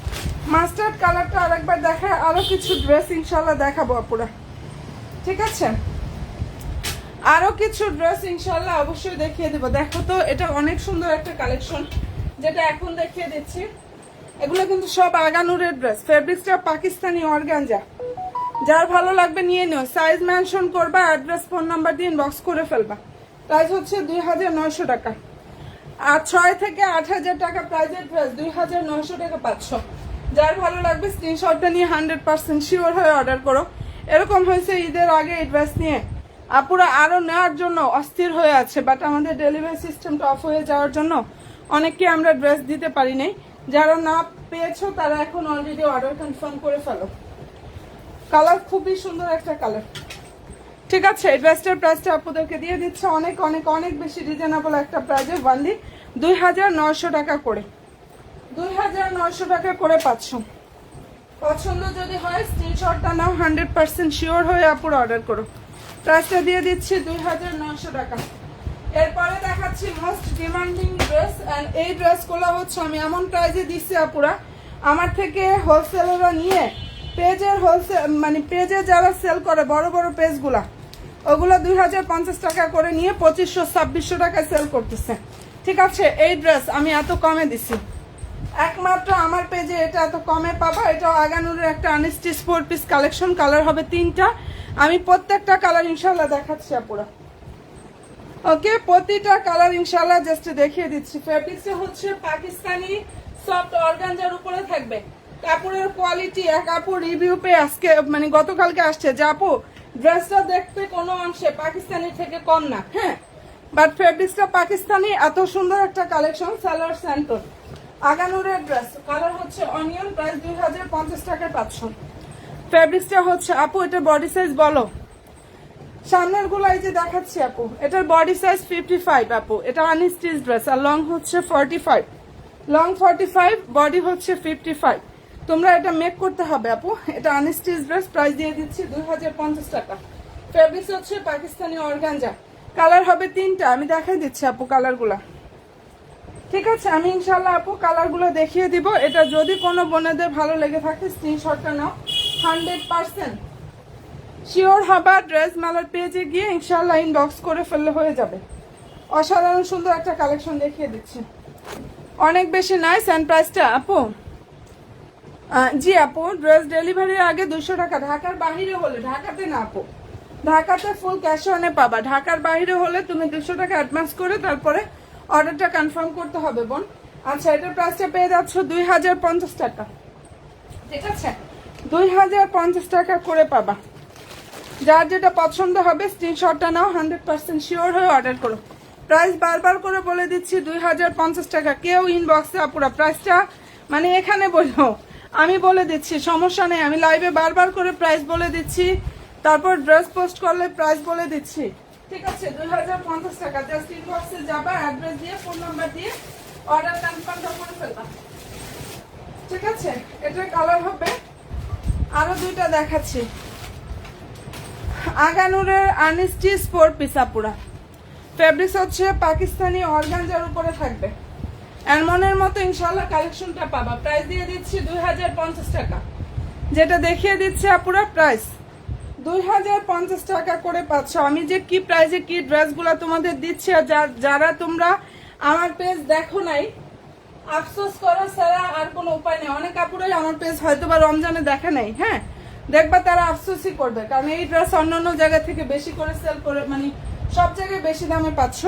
মাস্টার্ড কালারটা আরেকবার দেখায়, আরো কিছু ড্রেস ইনশাল্লাহ দেখাবো আপুরা, ঠিক আছে? আরো কিছু ড্রেস ইনশাল্লাহ অবশ্যই দেখিয়ে দেবো। দেখো তো, এটা অনেক সুন্দর একটা কালেকশন যেটা এখন দেখিয়ে দিচ্ছি। এগুলো কিন্তু সব আগানুরের ড্রেস, ফেব্রিক্সটা পাকিস্তানি অর্গানজা। যার ভালো লাগবে নিয়ে নিও, সাইজ মেনশন করবা, অ্যাড্রেস ফোন নাম্বার দিয়ে ইনবক্স করে ফেলবা। প্রাইস হচ্ছে 2900 টাকা। আর 6 থেকে 8000 টাকা প্রাইজের ড্রেস 2900 টাকা পাচ্ছ। যার ভালো লাগবে স্ক্রিনশটটা নিয়ে 100% শিওর হয়ে অর্ডার করো। এরকম হয়েছে ঈদের আগে এই ড্রেস নিয়ে আপুরা আরো নেওয়ার জন্য অস্থির হয়ে আছে, বাট আমাদের ডেলিভারি সিস্টেমটা অফ হয়ে যাওয়ার জন্য অনেককে আমরা ড্রেস দিতে পারি নাই। যারা না পেয়েছো তারা এখন অলরেডি অর্ডার কনফার্ম করে ফেলো। কালার খুবই সুন্দর একটা কালার, ঠিক আছে? এই ড্রেসটার প্রাইসটা আপুদেরকে দিয়ে দিচ্ছে অনেক অনেক অনেক বেশি রিজনেবল একটা প্রাইজে, ওনলি 2900 টাকা করে। 2900 টাকা করে পাচ্ছ। পছন্দ যদি হয় স্ক্রিনশটটা নাও, 100% শিওর হয়ে আপুরা অর্ডার করো। প্রাইসটা দিয়ে দিচ্ছি 2900 টাকা। এরপরে দেখাচ্ছি মোস্ট ডিমান্ডিং ড্রেস, এন্ড এই ড্রেসগুলো হচ্ছে আমি এমন প্রাইজে দিচ্ছি আপুরা, আমার থেকে হোলসেলাররা নিয়ে পেজের হোলসেল মানে পেজে যারা সেল করে বড় বড় পেজগুলা, ওগুলো 2050 টাকা করে নিয়ে 2500-2600 টাকায় সেল করতেছে, ঠিক আছে? এই ড্রেস আমি এত কমে দিছি, একমাত্র আমার পেজে এটা এত কমে পাবা। এটা আগানুরের একটা আনস্টিচ 4 পিস কালেকশন, কালার হবে 3টা। আমি প্রত্যেকটা কালার ইনশাল্লাহ দেখাচ্ছি আপুরা, ওকে? প্রতিটা কালার ইনশাল্লাহ জাস্ট দেখিয়ে দিচ্ছি। ফেব্রিক্সটা হচ্ছে পাকিস্তানি সফট অর্গানজার উপরে থাকবে। কাপড়ের কোয়ালিটি এক আপু রিভিউ পেয়ে আজকে মানে গতকালকে আসছে যে আপু ড্রেসটা দেখতে কোনো অংশে পাকিস্তানি থেকে কম না, হ্যাঁ, বাট ফেব্রিক্সটা পাকিস্তানি। এত সুন্দর একটা কালেকশন, সালোয়ার স্যান্টন আগানুরের ড্রেস, কালার হচ্ছে অনিয়ন, প্রাইস 2050 টাকায় পাচ্ছ। ফেব্রিক্সটা হচ্ছে আপু এটা বডি সাইজ বলো, সামনের গুলো এই যে দেখাচ্ছি আপু, এটার বডি সাইজ 55 আপু, এটা আনস্টিচ ড্রেস, আর লং হচ্ছে 45, লং 45, বডি হচ্ছে 55। তোমরা এটা মেক করতে হবে আপু, এটা আনস্টিচ ড্রেস। প্রাইস দিয়ে দিচ্ছি 2050 টাকা। ফেব্রিক্স হচ্ছে পাকিস্তানি অর্গানজা, কালার হবে 3টা। আমি দেখাই দিচ্ছি আপু কালারগুলা, ঠিক আছে? আমি ইনশাল্লাহ আপু কালারগুলো দেখিয়ে দিব। এটা যদি কোনো বোনেদের ভালো লেগে থাকে স্ক্রিনশটটা নাও, 100% শিওর হবা। ড্রেস মেলার পেজে গিয়ে ইনশাল্লাহ ইনবক্স করে ফেললে হয়ে যাবে। অসাধারণ সুন্দর একটা কালেকশন দেখিয়ে দিচ্ছি, অনেক বেশি নাইস। অ্যান্ড প্রাইসটা আপু, জি আপু, ড্রেস ডেলিভারির আগে 200 টাকা। ঢাকার বাহিরে হলে, ঢাকাতে না আপু, ঢাকাতে ফুল ক্যাশ অনে পাবা। ঢাকার বাইরে হলে তুমি 200 টাকা অ্যাডভান্স করে তারপরে অর্ডারটা কনফার্ম করতে হবে বোন। আচ্ছা, এটার প্রাইসটা পেয়ে যাচ্ছ 2050 টাকা, ঠিক আছে? 2050 টাকা করে পাবা। যার যেটা পছন্দ হবে স্ক্রিনশটটা নাও, 100% শিওর হয়ে অর্ডার করো। প্রাইস বারবার করে বলে দিচ্ছি 2050 টাকা। কেউ ইনবক্সে আপুরা প্রাইসটা মানে এখানে বললো, আমি বলে দিচ্ছি, সমস্যা নেই। আমি লাইভে বারবার করে প্রাইস বলে দিচ্ছি, তারপর ড্রেস পোস্ট করলে প্রাইস বলে দিচ্ছি, ঠিক আছে? 2050 টাকা। জাস্ট ইনবক্সে যাবা, অ্যাড্রেস দিয়ে ফোন নাম্বার দিয়ে অর্ডার কনফার্ম করে ফেলবা, ঠিক আছে? এটার কালার হবে আরো 2টা দেখাচ্ছি। আগানুরের আনস্টিচ 4 পিস আপুরা, ফেব্রিক্স হচ্ছে পাকিস্তানি অর্গানজার উপরে থাকবে। এমনের মতো ইনশাল্লাহ কালেকশনটা পাবা। প্রাইস দিয়ে দিচ্ছি 2050 টাকা। যেটা দেখিয়ে দিচ্ছে আপুরা প্রাইস 2050 টাকা করে পাচ্ছ। আমি যে কি প্রাইসে কি ড্রেসগুলো তোমাদের দিচ্ছি, আর যারা তোমরা আমার পেজ দেখো নাই, আফসোস করো ছাড়া আর কোনো উপায় নেই। অনেক আপুরাই আমার পেজ হয়তো বা রমজানে দেখে নাই, হ্যাঁ, দেখবা তারা আফসোসই করবে, কারণ এই ড্রেস অন্যান্য জায়গা থেকে বেশি করে সেল করে, মানে সব জায়গায় বেশি দামে পাচ্ছ।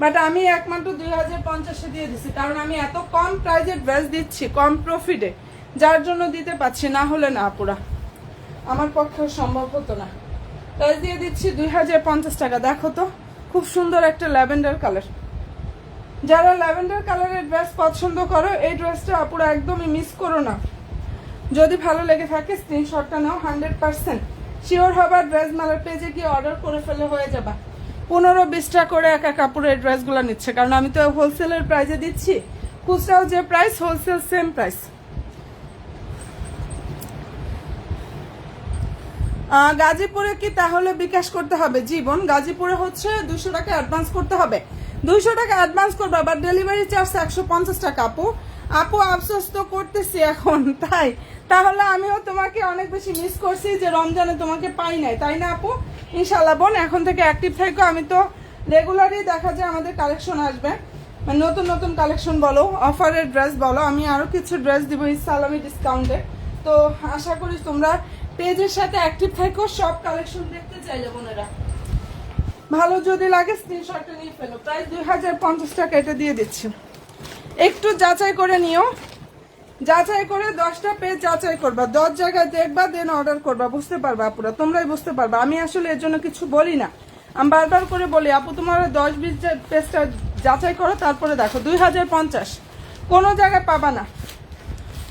বাট আমি একমাত্র 2050-এ দিয়ে দিচ্ছি, কারণ আমি এত কম প্রাইজের ড্রেস দিচ্ছি, কম প্রফিটে, যার জন্য দিতে পারছি, না হলে না পুরা আমার পক্ষে সম্ভব হতো না। প্রাইস দিয়ে দিচ্ছি 2050 টাকা। দেখো তো খুব সুন্দর একটা ল্যাভেন্ডার কালার। যারা ল্যাভেন্ডার কালারের ড্রেস পছন্দ করো, এই ড্রেসটা আপুরা একদমই মিস করো না। যদি ভালো লেগে থাকে স্ক্রিনশটটা নাও, 100% শিওর হবার ড্রেস মালার পেজে গিয়ে অর্ডার করে ফেলে হয়ে যাবা। 15-20টা করে একা কাপড়ের ড্রেসগুলো নিচ্ছে, কারণ আমি তো হোলসেলের প্রাইসে দিচ্ছি। খুচরাও যে প্রাইস, হোলসেল সেম প্রাইস। গাজীপুরে কি তাহলে বিকাশ করতে হবে? জীবন, গাজীপুরে হচ্ছে 200 টাকা অ্যাডভান্স করতে হবে। 200 টাকা অ্যাডভান্স করবে, আবার ডেলিভারি চার্জ 150 টাকা। আপু আফসোস তো করতেছি এখন, তাহলে আমিও তোমাকে অনেক বেশি মিস করছি যে রমজানে তোমাকে পাই নাই, তাই না আপু? ইনশাল্লাহ বোন, এখন থেকে অ্যাক্টিভ থাকো। আমি তো রেগুলারই দেখা যায় আমাদের কালেকশন আসবে, মানে নতুন নতুন কালেকশন বলো, অফারের ড্রেস বলো, আমি আরো কিছু ড্রেস দিব ইসলামি ডিসকাউন্টে। তো আশা করি তোমরা পেজের সাথে অ্যাক্টিভ থাকো, সব কালেকশন দেখতে চাইলে বোনেরা। ভালো যদি লাগে স্ক্রিনশটটা নিয়ে ফেলো। প্রাইস 2050 টাকা, এটা দিয়ে দিচ্ছি। একটু যাচাই করে নিও, যাচাই করে 10টা পেজ যাচাই করবা, 10 জায়গায় দেখবা, দেন অর্ডার করবা, বুঝতে পারবা আপুরা, তোমরাই বুঝতে পারবা। আমি আসলে এর জন্য কিছু বলি না, আমি বারবার করে বলি আপু তোমরা 10-20 পেজটা যাচাই করো, তারপরে দেখো। 2050 কোনো জায়গায় পাবা না,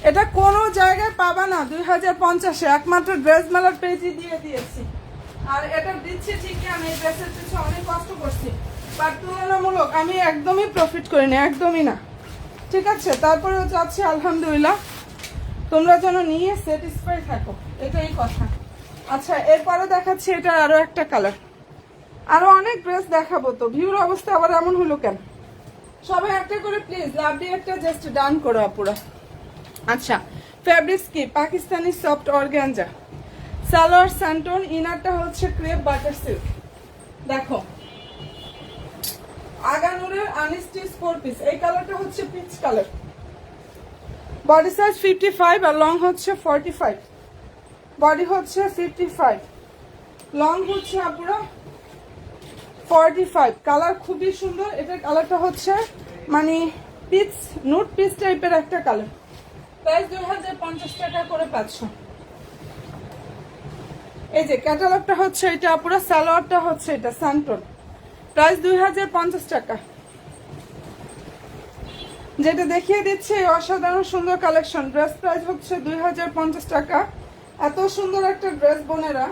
এটা কোনো জায়গায় পাবা না। 2050-এ একমাত্র ড্রেস মেলার পেজই দিয়ে দিয়েছি। আর এটা দিচ্ছি ঠিকই, আমি এই ড্রেসের পিছনে অনেক কষ্ট করছি, বাট তুলনামূলক আমি একদমই প্রফিট করিনি, একদমই না। ঠিক আছে, তারপরেও চাচ্ছি আলহামদুলিল্লাহ তোমরা যেন নিয়ে স্যাটিসফাই থাকো, এটাই কথা। আচ্ছা, এরপরে দেখাচ্ছি এটা আরো একটা কালার। আরো অনেক ড্রেস দেখাবো, তো ভিউর অবস্থা আবার এমন হলো কেন? সবাই একটা করে প্লিজ লাভ দিয়ে একটা জাস্ট ডান করো আপুরা। আচ্ছা, ফ্যাব্রিক্স কি? পাকিস্তানি সফট অর্গানজা, সালোয়ার স্যান্টন, ইনারটা হচ্ছে ক্রেপ বাটার সিল্ক। দেখো আগানুরের আনস্টিচ 4 পিস, এই কালারটা হচ্ছে পিচ কালার। বডি সাইজ 55 আর লং হচ্ছে 45। বডি হচ্ছে 55, লং হচ্ছে আপুরা 45। কালার খুবই সুন্দর, এটার কালারটা হচ্ছে মানে পিচ, নুট পিচ টাইপের একটা কালার। প্রাইস 2050 টাকা করে পাচ্ছ। এই যে ক্যাটালগটা হচ্ছে এটা আপুরা, সালোয়ারটা হচ্ছে এটা স্যান্টন। প্রাইস 2050 টাকা। যেটা দেখিয়ে দিচ্ছে অসাধারণ সুন্দর কালেকশন, ড্রেস প্রাইস হচ্ছে 2050 টাকা। এত সুন্দর একটা ড্রেস বোনেরা,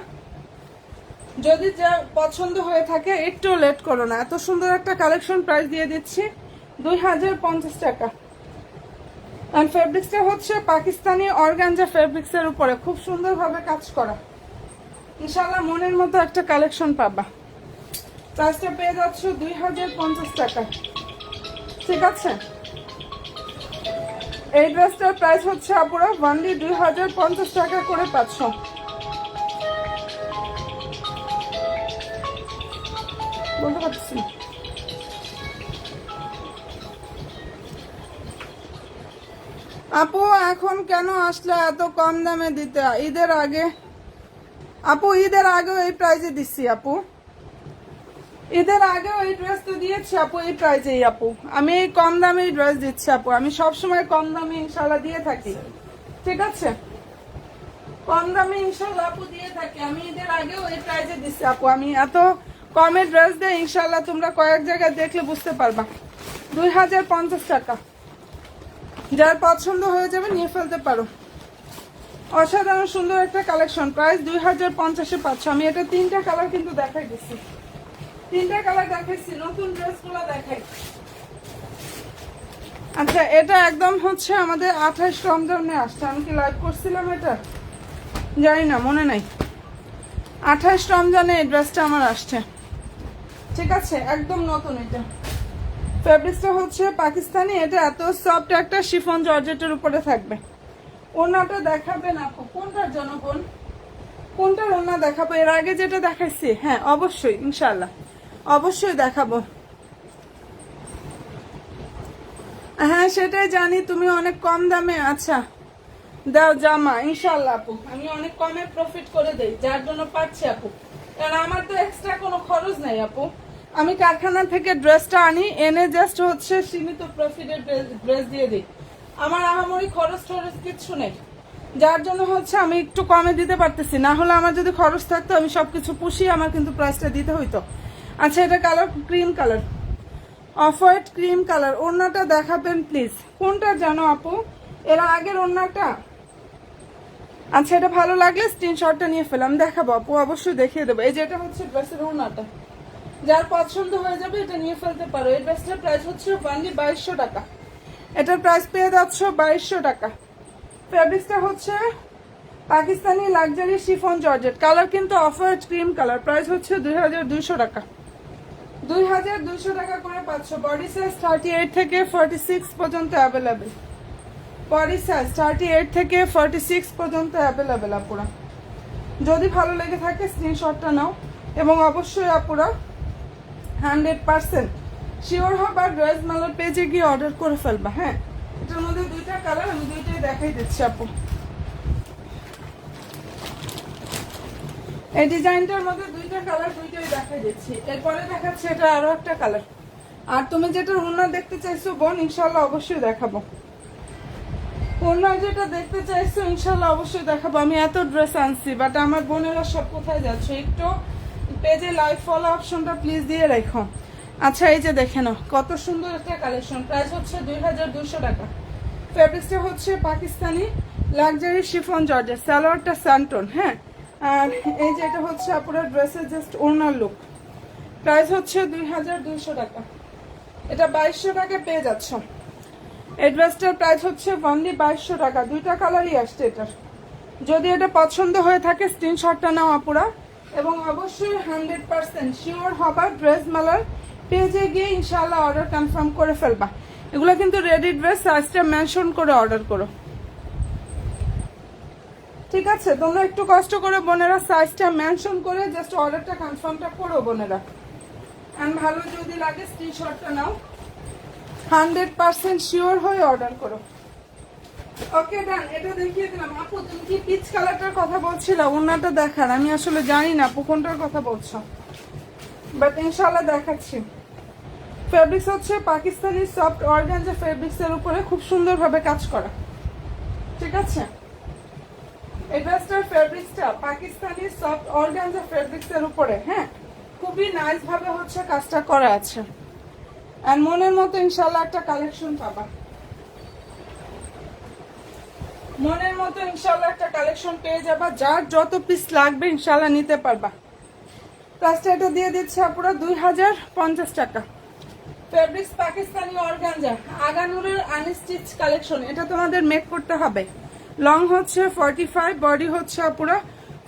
যদি যা পছন্দ হয়ে থাকে একটু লেট করো না, এত সুন্দর একটা কালেকশন প্রাইস দিয়ে দিচ্ছি 2050 টাকা। আর ফেব্রিক্সটা হচ্ছে পাকিস্তানি অর্গানজা ফেব্রিক্সের উপরে খুব সুন্দরভাবে কাজ করা। ইনশাল্লাহ মনের মতো একটা কালেকশন পাবা। প্রাইসটা পেয়ে যাচ্ছ 2050 টাকা। ঠিক আছে, এই ড্রেসটার প্রাইস হচ্ছে আপুরা ওনলি 2050 টাকা করে পাচ্ছ। বলতে পারছি আপু এখন কেন আসলে এত কম দামে দিতে? ঈদের আগে আপু, ঈদের আগেও এই প্রাইজে দিচ্ছি আপু, ঈদের আগেও এই ড্রেস তো দিয়েছি আপু এই প্রাইজেই আপু। আমি এই কম দামে ড্রেস দিচ্ছি আপু, আমি সবসময় কম দামে ইনশাল্লাহ দিয়ে থাকি। ঠিক আছে, কম দামে ইনশাল্লাহ আপু দিয়ে থাকি। আমি ঈদের আগেও এই প্রাইজে দিচ্ছি আপু, আমি এত কমে ড্রেস দেয় ইনশাল্লাহ তোমরা কয়েক জায়গায় দেখলে বুঝতে পারবা। 2050 টাকা, যার পছন্দ হয়ে যাবে নিয়ে ফেলতে পারো। অসাধারণ সুন্দর একটা কালেকশন, প্রাইস 2050-এ পাচ্ছ। আমি এটা 3টা কালার কিন্তু দেখাই দিচ্ছি, 3টা কালার দেখাইছি, নতুন ড্রেসগুলো দেখাই। আচ্ছা, এটা একদম হচ্ছে আমাদের 28 রমজানে আসছে। আমি কি লাইভ করছিলাম এটা? জানি না, মনে নাই। 28 রমজানে এই ড্রেসটা আমার আসছে। ঠিক আছে, একদম নতুন। এটা ফেব্রিক্সটা হচ্ছে পাকিস্তানি, এটা এত সফট একটা শিফন জর্জেটের উপরে থাকবে। ওড়নাটা দেখাবেন আপু? কোনটার জন্য বোন, কোনটার ওড়না দেখাবো? এর আগে যেটা দেখাইছি, হ্যাঁ অবশ্যই ইনশাল্লাহ অবশ্যই দেখাবো। হ্যাঁ সেটাই জানি, তুমি অনেক কম দামে। আচ্ছা দাও জামা ইনশাল্লাহ আপু, আমি অনেক কমে প্রফিট করে দেই, যার জন্য পাচ্ছি আপু, কারণ আমার তো এক্সট্রা কোনো খরচ নাই আপু। আমি কারখানা থেকে ড্রেসটা আনি, এনে জাস্ট হচ্ছে সীমিত প্রফিটের ড্রেস দিয়ে দিই। আমার আহামরি খরচ টরচ কিচ্ছু নেই, যার জন্য হচ্ছে আমি একটু কমে দিতে পারতেছি। না হলে আমার যদি খরচ থাকতো আমি সবকিছু পুষিয়ে আমার কিন্তু প্রাইসটা দিতে হইতো। আচ্ছা, এটা colour cream colour, of white cream colour. ওড়নাটা দেখাবেন প্লিজ, কোনটা জানো আপু? এর আগের ওড়নাটা? আচ্ছা, এটা ভালো লাগলে স্ক্রিনশটটা নিয়ে ফেলাম, দেখাবো আপু, অবশ্যই দেখিয়ে দেবো। এই যে এটা হচ্ছে ড্রেসের ওড়নাটা, যার পছন্দ হয়ে যাবে এটা নিয়ে ফেলতে পারো। এই ড্রেসটার প্রাইস হচ্ছে অনলি 2200 টাকা। এটার প্রাইস পেয়ে যাচ্ছ 2200 টাকা। ফেব্রিক্সটা হচ্ছে Pakistani luxury chiffon georgette, colour কিন্তু off white cream colour. Price হচ্ছে 2200 টাকা। 2200 টাকা করে পাচ্ছ। বডি সাইজ 38 থেকে 46 পর্যন্ত অ্যাভেলেবেল। বডি সাইজ 38 থেকে 46 পর্যন্ত অ্যাভেলেবেল আপুরা। যদি ভালো লেগে থাকে স্ক্রিনশটটা নাও, এবং অবশ্যই আপুরা 100% শিওর হবা ড্রেস মেলার পেজে গিয়ে অর্ডার করে ফেলবা। হ্যাঁ, এটার মধ্যে দুইটা কালার, আমি দুইটাই দেখাই দিচ্ছি আপু। এই ডিজাইনটার মধ্যে দুইটা কালার, দুইটাই দেখাই দিচ্ছি। এরপরে দেখাচ্ছি এটা আরো একটা কালার। আর তুমি যেটা ওড়না দেখতে চাইছো বোন, ইনশাল্লাহ অবশ্যই দেখাবো। ওড়না যেটা দেখতে চাইছো ইনশাল্লাহ অবশ্যই দেখাবো। আমি এত ড্রেস আনছি, বাট আমার বোনেরা সব কোথায় যাচ্ছে? একটু পেজে লাইভ ফলো অপশনটা প্লিজ দিয়ে রাখো। আচ্ছা, এই যে দেখে নাও কত সুন্দর একটা কালেকশন। প্রাইস হচ্ছে 2200 টাকা। ফেব্রিক্সটা হচ্ছে পাকিস্তানি লাক্সারি শিফন জর্জেট, সালোয়ারটা স্যান্টন। হ্যাঁ, আর এই যে এটা হচ্ছে আপনার ড্রেসের জাস্ট ওড়নার লুক। প্রাইস হচ্ছে 2200 টাকা। এটা 2200 টাকা পেয়ে যাচ্ছ। এই ড্রেসটার প্রাইস হচ্ছে অনলি 2200 টাকা। দুইটা কালারই আসছে এটার। যদি এটা পছন্দ হয়ে থাকে স্ক্রিনশটটা নাও আপুরা, এবং অবশ্যই 100% শিওর হবা ড্রেস মেলার পেজে গিয়ে ইনশাআল্লাহ অর্ডার কনফার্ম করে ফেলবা। এগুলো কিন্তু রেডি ড্রেস, সাইজটা মেনশন করে অর্ডার করো, ঠিক আছে? তোমরা একটু কষ্ট করে বোনেরা সাইজটা মেনশন করে জাস্ট অর্ডারটা কনফার্মটা করো বোনেরা। এন্ড ভালো যদি লাগে স্ক্রিনশটটা নাও, 100% শিওর হয়ে অর্ডার করো। ওকে ডান, এটা দেখিয়ে দিলাম। আপু তুমি কি পিচ কালারটার কথা বলছিলে ওড়নাটা দেখার? আমি আসলে জানি না আপু কোনটার কথা বলছো, বাট ইনশাআল্লাহ দেখাচ্ছি। ফেব্রিক্স হচ্ছে পাকিস্তানি সফট অর্গানজা ফেব্রিক্সের উপরে খুব সুন্দরভাবে কাজ করা, ঠিক আছে? এই ড্রেসটার ফেব্রিক্সটা পাকিস্তানি সফট অর্গানজা ফেব্রিক্সের উপরে, হ্যাঁ, খুবই নাইস ভাবে হচ্ছে কাজটা করা আছে। আর মনের মতো ইনশাআল্লাহ একটা কালেকশন পাবা। মনের মতো ইনশাআল্লাহ একটা কালেকশন পেয়ে যাবা। যার যত পিস লাগবে ইনশাআল্লাহ নিতে পারবা। প্রাইসটা এটা দিয়ে দিচ্ছে আপুরা 2050 টাকা। ফেব্রিক্স পাকিস্তানি অর্গানজা আগানুরের আনস্টিচ কালেকশন। এটা তোমাদের মেক করতে হবে। লং হচ্ছে 45, বডি হচ্ছে আপুরা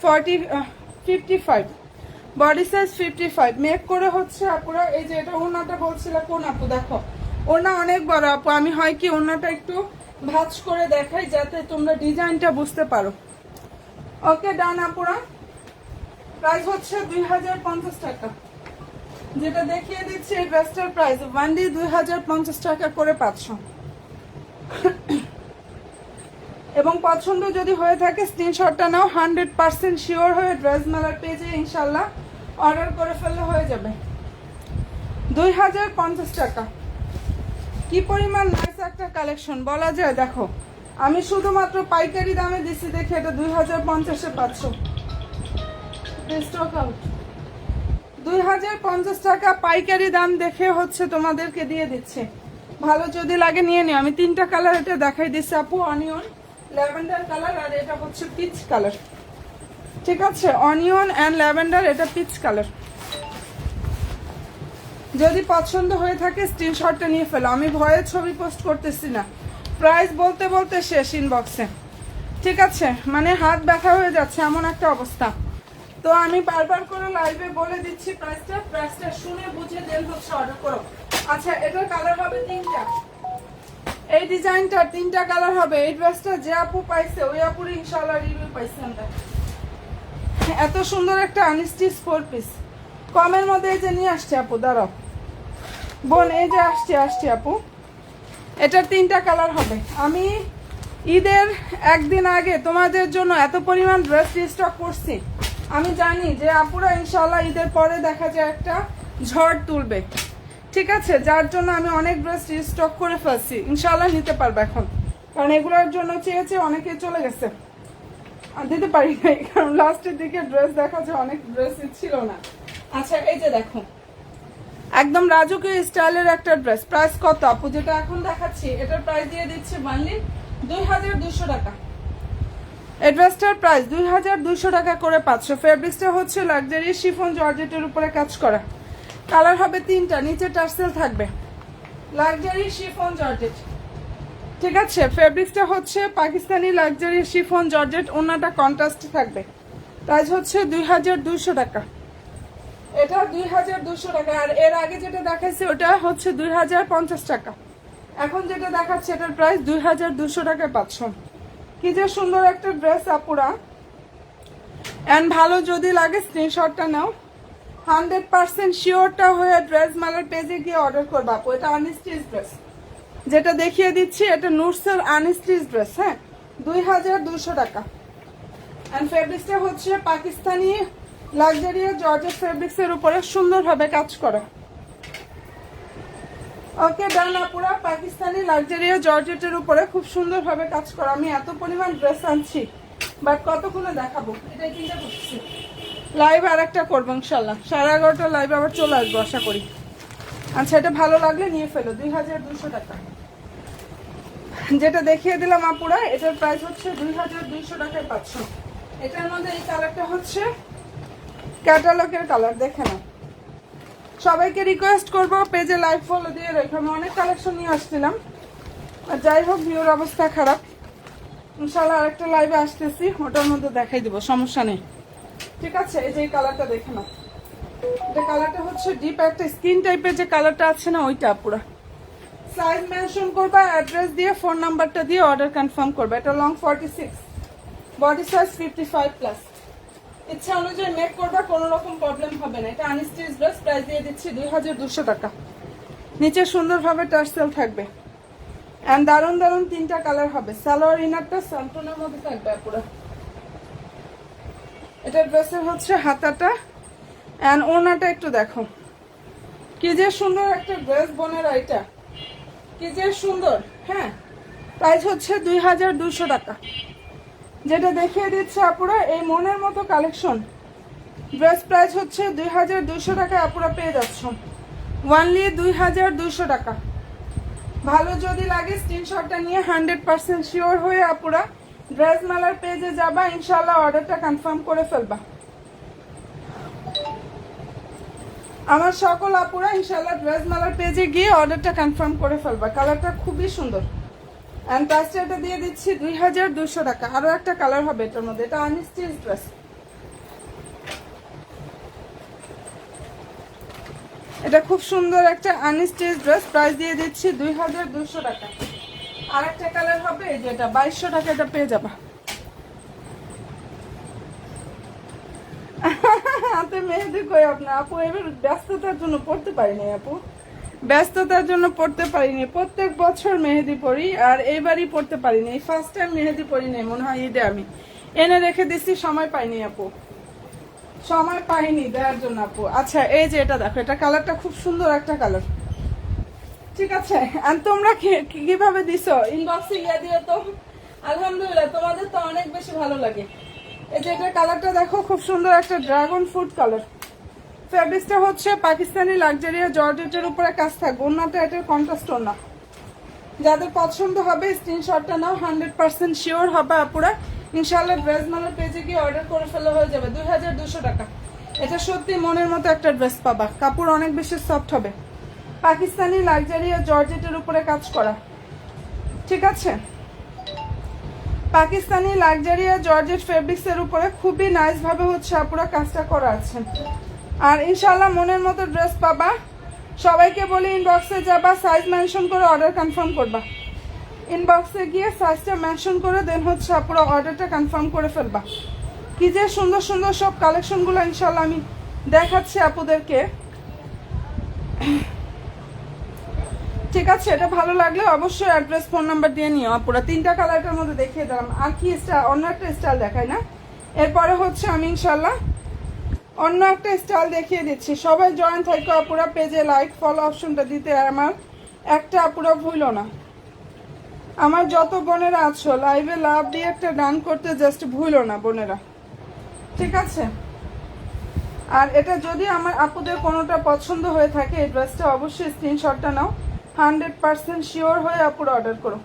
55, বডি সাইজ 55। মেক করে হচ্ছে আপুরা এই যে এটা ওড়নাটা বলছিল কোন আপু, দেখো ওড়না অনেক বড় আপু। আমি হয় কি ওড়নাটা একটু ভাঁজ করে দেখাই যাতে তোমরা ডিজাইনটা বুঝতে পারো। ওকে ডান আপুরা। প্রাইস হচ্ছে 2050 টাকা। যেটা দেখিয়ে দিচ্ছি এই ড্রেসটার প্রাইস ওয়ানলি 2050 টাকা করে পাচ্ছ। এবং পছন্দ যদি হয়ে থাকে স্ক্রিনশটটা নাও, 100% শিওর হয়ে ড্রেস মেলার পেজে ইনশাল্লাহ অর্ডার করে ফেললে হয়ে যাবে। 2050 টাকা। কি পরিমাণ নাইস একটা কালেকশন বলা যায়। দেখো আমি শুধুমাত্র পাইকারি দামে দিচ্ছি দেখে এটা 2050-এ পাচ্ছ। 2050 টাকা পাইকারি দাম দেখে হচ্ছে তোমাদেরকে দিয়ে দিচ্ছে। ভালো যদি লাগে নিয়ে নিও। আমি তিনটা কালার এটা দেখাই দিচ্ছি আপু, অনিয়ন, ল্যাভেন্ডার কালার, আর এটা হচ্ছে পিচ কালার, ঠিক আছে? অনিয়ন অ্যান্ড ল্যাভেন্ডার, এটা পিচ কালার। যদি পছন্দ হয়ে থাকে স্ক্রিনশটটা নিয়ে ফেলো। আমি ভয়ে ছবি পোস্ট করতেছি না, প্রাইস বলতে বলতে শেষ ইনবক্সে, ঠিক আছে? মানে হাত ব্যথা হয়ে যাচ্ছে এমন একটা অবস্থা। তো আমি বারবার করে লাইভে বলে দিচ্ছি প্রাইসটা শুনে বুঝে দেন হচ্ছে অর্ডার করো। আচ্ছা, এটার কালার হবে তিনটা। এই ডিজাইনটা তিনটা কালার হবে। এই ড্রেসটা যে আপু পাইছে ওই আপুর ইনশাআল্লাহ রিভিউ পাইছেন। এত সুন্দর একটা আনস্টিচ 4 পিস কমের মধ্যে এই যে নিয়ে আসছে আপু, দাঁড়াও বোন, এই যে আসছে আপু। এটার তিনটা কালার হবে। আমি ঈদের একদিন আগে তোমাদের জন্য এত পরিমাণ ড্রেস রিস্টক করছি। আমি জানি যে আপুরা ইনশাআল্লাহ ঈদের পরে দেখা যায় একটা ঝড় তুলবে। ঠিক আছে, যার জন্য আমি অনেক ড্রেস স্টক করে ফেলছি, ইনশাল্লাহ নিতে পারবো এখন, কারণ এগুলোর জন্য চেয়েছে অনেকে চলে গেছে, আর দিতে পারি নাই, কারণ লাস্টের দিকে ড্রেস দেখা যায় অনেক ড্রেসই ছিল না। আচ্ছা এই যে দেখো, একদম রাজকীয় স্টাইলের একটা ড্রেস, প্রাইস কত আপু? যেটা এখন দেখাচ্ছি এটার প্রাইস দিয়ে দিচ্ছে মানলি 2200 টাকা। এই ড্রেসটার প্রাইস 2200 টাকা করে পাচ্ছ। ফেব্রিক্সটা হচ্ছে লাক্সারি শিফন জর্জেটের উপরে কাজ করা, কালার হবে 3টা, নিচে টার্সেল থাকবে, লাক্সারি শিফন জর্জেট। ঠিক আছে, ফেব্রিক্সটা হচ্ছে পাকিস্তানি লাক্সারি শিফন জর্জেট, ওনাটা কন্ট্রাস্ট থাকবে। প্রাইস হচ্ছে 2200 টাকা, এটা 2200 টাকা। আর এর আগে যেটা দেখাচ্ছি ওটা হচ্ছে 2050 টাকা, এখন যেটা দেখাচ্ছে এটার প্রাইস 2200 টাকায় পাচ্ছ। কি যে সুন্দর একটা ড্রেস আপুরা, এন্ড ভালো যদি লাগে স্ক্রিনশটটা নাও, 100% শিওরটা হয়ে ড্রেস মালার পেজে গিয়ে অর্ডার করবা আপু। এটা আনস্টিচ ড্রেস, যেটা দেখিয়ে দিচ্ছি এটা নুটসের আনস্টিচ ড্রেস, হ্যাঁ 2200 টাকা। এন্ড ফেব্রিক্সটা হচ্ছে পাকিস্তানি লাক্সারি জর্জেট ফেব্রিক্সের উপরে সুন্দরভাবে কাজ করা। ওকে ডান আপুরা, পাকিস্তানি লাক্সারি জর্জেটের উপরে খুব সুন্দরভাবে কাজ করা। আমি এত পরিমাণ ড্রেস আনছি, বাট কতক্ষণে দেখাবো, এটাই চিন্তা করছি। লাইভ আর একটা করবো ইনশাল্লাহ, 11:30 লাইভ আবার চলে আসবো আশা করি। আচ্ছা এটা ভালো লাগলে নিয়ে ফেলো, 2200 টাকা। যেটা দেখিয়ে দিলাম আপুরা, এটার প্রাইস হচ্ছে 2200 টাকায় পাচ্ছ। এটার মধ্যে এই কালারটা হচ্ছে ক্যাটালগের কালার, দেখে নাও। সবাইকে রিকোয়েস্ট করবো পেজে লাইভ ফলো দিয়ে রেখো, আমি অনেক কালেকশন নিয়ে আসছিলাম, আর যাই হোক ভিউর অবস্থা খারাপ। ইনশাল্লাহ আরেকটা লাইভে আসতেছি, ওটার মধ্যে দেখাই দিব, সমস্যা নেই। ঠিক আছে, এই যে এই কালারটা দেখে নাও, এটা কালারটা হচ্ছে ডিপ একটা স্কিন টাইপের যে কালারটা আছে না, ওইটা পুরা। সাইজ মেনশন করবা, অ্যাড্রেস দিয়ে ফোন নাম্বারটা দিয়ে অর্ডার কনফার্ম করবে। এটা লং 46, বডি সাইজ 55+। ইচ্ছা অনুযায়ী মেক করবা, কোনো রকম প্রবলেম হবে না। এটা আনস্টিচ ড্রেস, প্রাইস দিয়ে দিচ্ছি 2200 টাকা। নিচে সুন্দরভাবে টার্সেল থাকবে, এন্ড দারুন দারুন 3টা কালার হবে। সালোয়ার ইনারটা স্যান্টনের মধ্যে থাকবে পুরো। এটা ড্রেসের হচ্ছে হাতাটা, এন্ড ওড়নাটা একটু দেখো, কি যে সুন্দর একটা ড্রেস বোনেরা, এটা কি যে সুন্দর। হ্যাঁ, প্রাইস হচ্ছে 2200 টাকা। যেটা দেখিয়ে দিচ্ছে আপুরা এই মনের মতো কালেকশন, ড্রেস প্রাইস হচ্ছে 2200 টাকায় আপুরা পেয়ে যাচ্ছ, ওয়ানলি 2200 টাকা। ভালো যদি লাগে স্ক্রিনশটটা নিয়ে 100% শিওর হয়ে আপুরা ড্রেস মালার পেজে যাবা, ইনশাল্লাহ অর্ডারটা কনফার্ম করে ফেলবা। আমার সকল আপুরা ইনশাল্লাহ ড্রেস মালার পেজে গিয়ে অর্ডারটা কনফার্ম করে ফেলবা। কালারটা খুবই সুন্দর, এন্ড প্রাইসটা এটা দিয়ে দিচ্ছি 2200 টাকা। আরো একটা কালার হবে এটার মধ্যে, এটা আনস্টিচ ড্রেস, এটা খুব সুন্দর একটা আনস্টিচ ড্রেস, প্রাইস দিয়ে দিচ্ছি 2200 টাকা। আর একটা কালার হবে এই যে এটা 2200 টাকা, এটা পেয়ে যাবা। হাতে মেহেদি কই আপনার আপু? এবার ব্যস্ততার জন্য পড়তে পারিনি আপু, ব্যস্ততার জন্য পড়তে পারিনি। প্রত্যেক বছর মেহেদি পড়ি, আর এইবারই পড়তে পারিনি, এই ফার্স্ট টাইম মেহেদি পড়ি নাই, মনে হয় ঈদে আমি এনে রেখে দিচ্ছি, সময় পাইনি আপু, সময় পাইনি দেওয়ার জন্য আপু। আচ্ছা এই যে এটা দেখো, এটা কালারটা খুব সুন্দর একটা কালার। ঠিক আছে, আর তোমরা কিভাবে দিছো ইনবক্সে ইয়া দিও তো, আলহামদুলিল্লাহ তোমাদের তো অনেক বেশি ভালো লাগে। এই যে এটা কালারটা দেখো, খুব সুন্দর একটা ড্রাগন ফ্রুট কালার। ফেব্রিক্সটা হচ্ছে পাকিস্তানি লাক্সারি জর্জেটের উপরে কাজ থাকবে, ওড়নাটা এটার কন্ট্রাস্ট ওড়না। যাদের পছন্দ হবে স্ক্রিনশটটা নাও, 100% শিওর হবে আপুরা, ইনশাআল্লাহ ড্রেস মালার পেজে গিয়ে অর্ডার করে ফেলা হয়ে যাবে। 2200 টাকা। এটা সত্যি মনের মতো একটা ড্রেস পাবা, কাপড় অনেক বেশি সফট হবে, পাকিস্তানি লাক্সারি জর্জেটের উপরে কাজ করা। ঠিক আছে, পাকিস্তানি লাক্সারি জর্জেট ফেব্রিক্সের উপরে খুবই নাইস ভাবে হচ্ছে আপুরা কাজটা করা আছে। আর ইনশাআল্লাহ মনের মতো ড্রেস পাবা। সবাইকে বলি ইনবক্সে যাবা, সাইজ মেনশন করে অর্ডার কনফার্ম করবা। ইনবক্সে গিয়ে সাইজটা মেনশন করে দেন হচ্ছে আপুরা অর্ডারটা কনফার্ম করে ফেলবা। কি যে সুন্দর সুন্দর সব কালেকশনগুলো ইনশাআল্লাহ আমি দেখাচ্ছি আপুদেরকে। ঠিক আছে, এটা ভালো লাগলে অবশ্যই অ্যাড্রেস ফোন নাম্বার দিয়ে নিও আপুরা। 3টা কালারটার মধ্যে দেখিয়ে দিলাম, আর কি স্টাইল, অন্য একটা স্টাইল দেখাই না। এরপরে হচ্ছে আমি ইনশাআল্লাহ অন্য একটা স্টাইল দেখিয়ে দিচ্ছি, সবাই জয়েন থাকো আপুরা, পেজে লাইক ফলো অপশনটা দিতে আমার একটা আপুরা ভুলো না। আমার যত বোনেরা আছো লাইভে লাভ দিয়ে একটা ডান করতে জাস্ট ভুলো না বোনেরা, ঠিক আছে? আর এটা যদি আমার আপুদের কোনোটা পছন্দ হয়ে থাকে এই ড্রেসটা অবশ্যই স্ক্রিনশটটা নাও, 100% শিওর হয়ে আপুরা অর্ডার করো।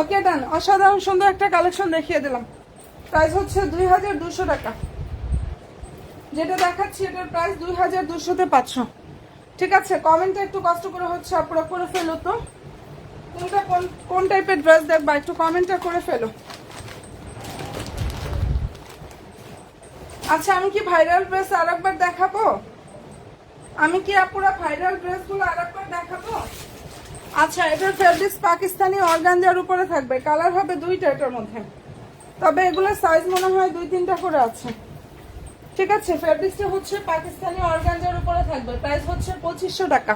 ওকে ডান, অসাধারণ সুন্দর একটা কালেকশন দেখিয়ে দিলাম। প্রাইস হচ্ছে 2200 টাকা। যেটা দেখাচ্ছি এটার প্রাইস 2200-তে 500, ঠিক আছে? কমেন্টে একটু কষ্ট করে হচ্ছে আপুরা করে ফেলো তো, কোনটা কোন টাইপের ড্রেস দেখবা একটু কমেন্টটা করে ফেলো। আচ্ছা আমি কি ভাইরাল ড্রেস আরেকবার দেখাবো? আমি কি আপুরা ভাইরাল ড্রেসগুলো আরেকবার দেখাবো? আচ্ছা এটার ফেব্রিক্স পাকিস্তানি অর্গানজার উপরে থাকবে, কালার হবে দুইটা এটার মধ্যে, তবে এগুলোর সাইজ মনে হয় 2-3টা করে আছে, ঠিক আছে? ফেব্রিক্সটা হচ্ছে পাকিস্তানি অর্গানজার উপরে থাকবে, প্রাইস হচ্ছে 2500 টাকা।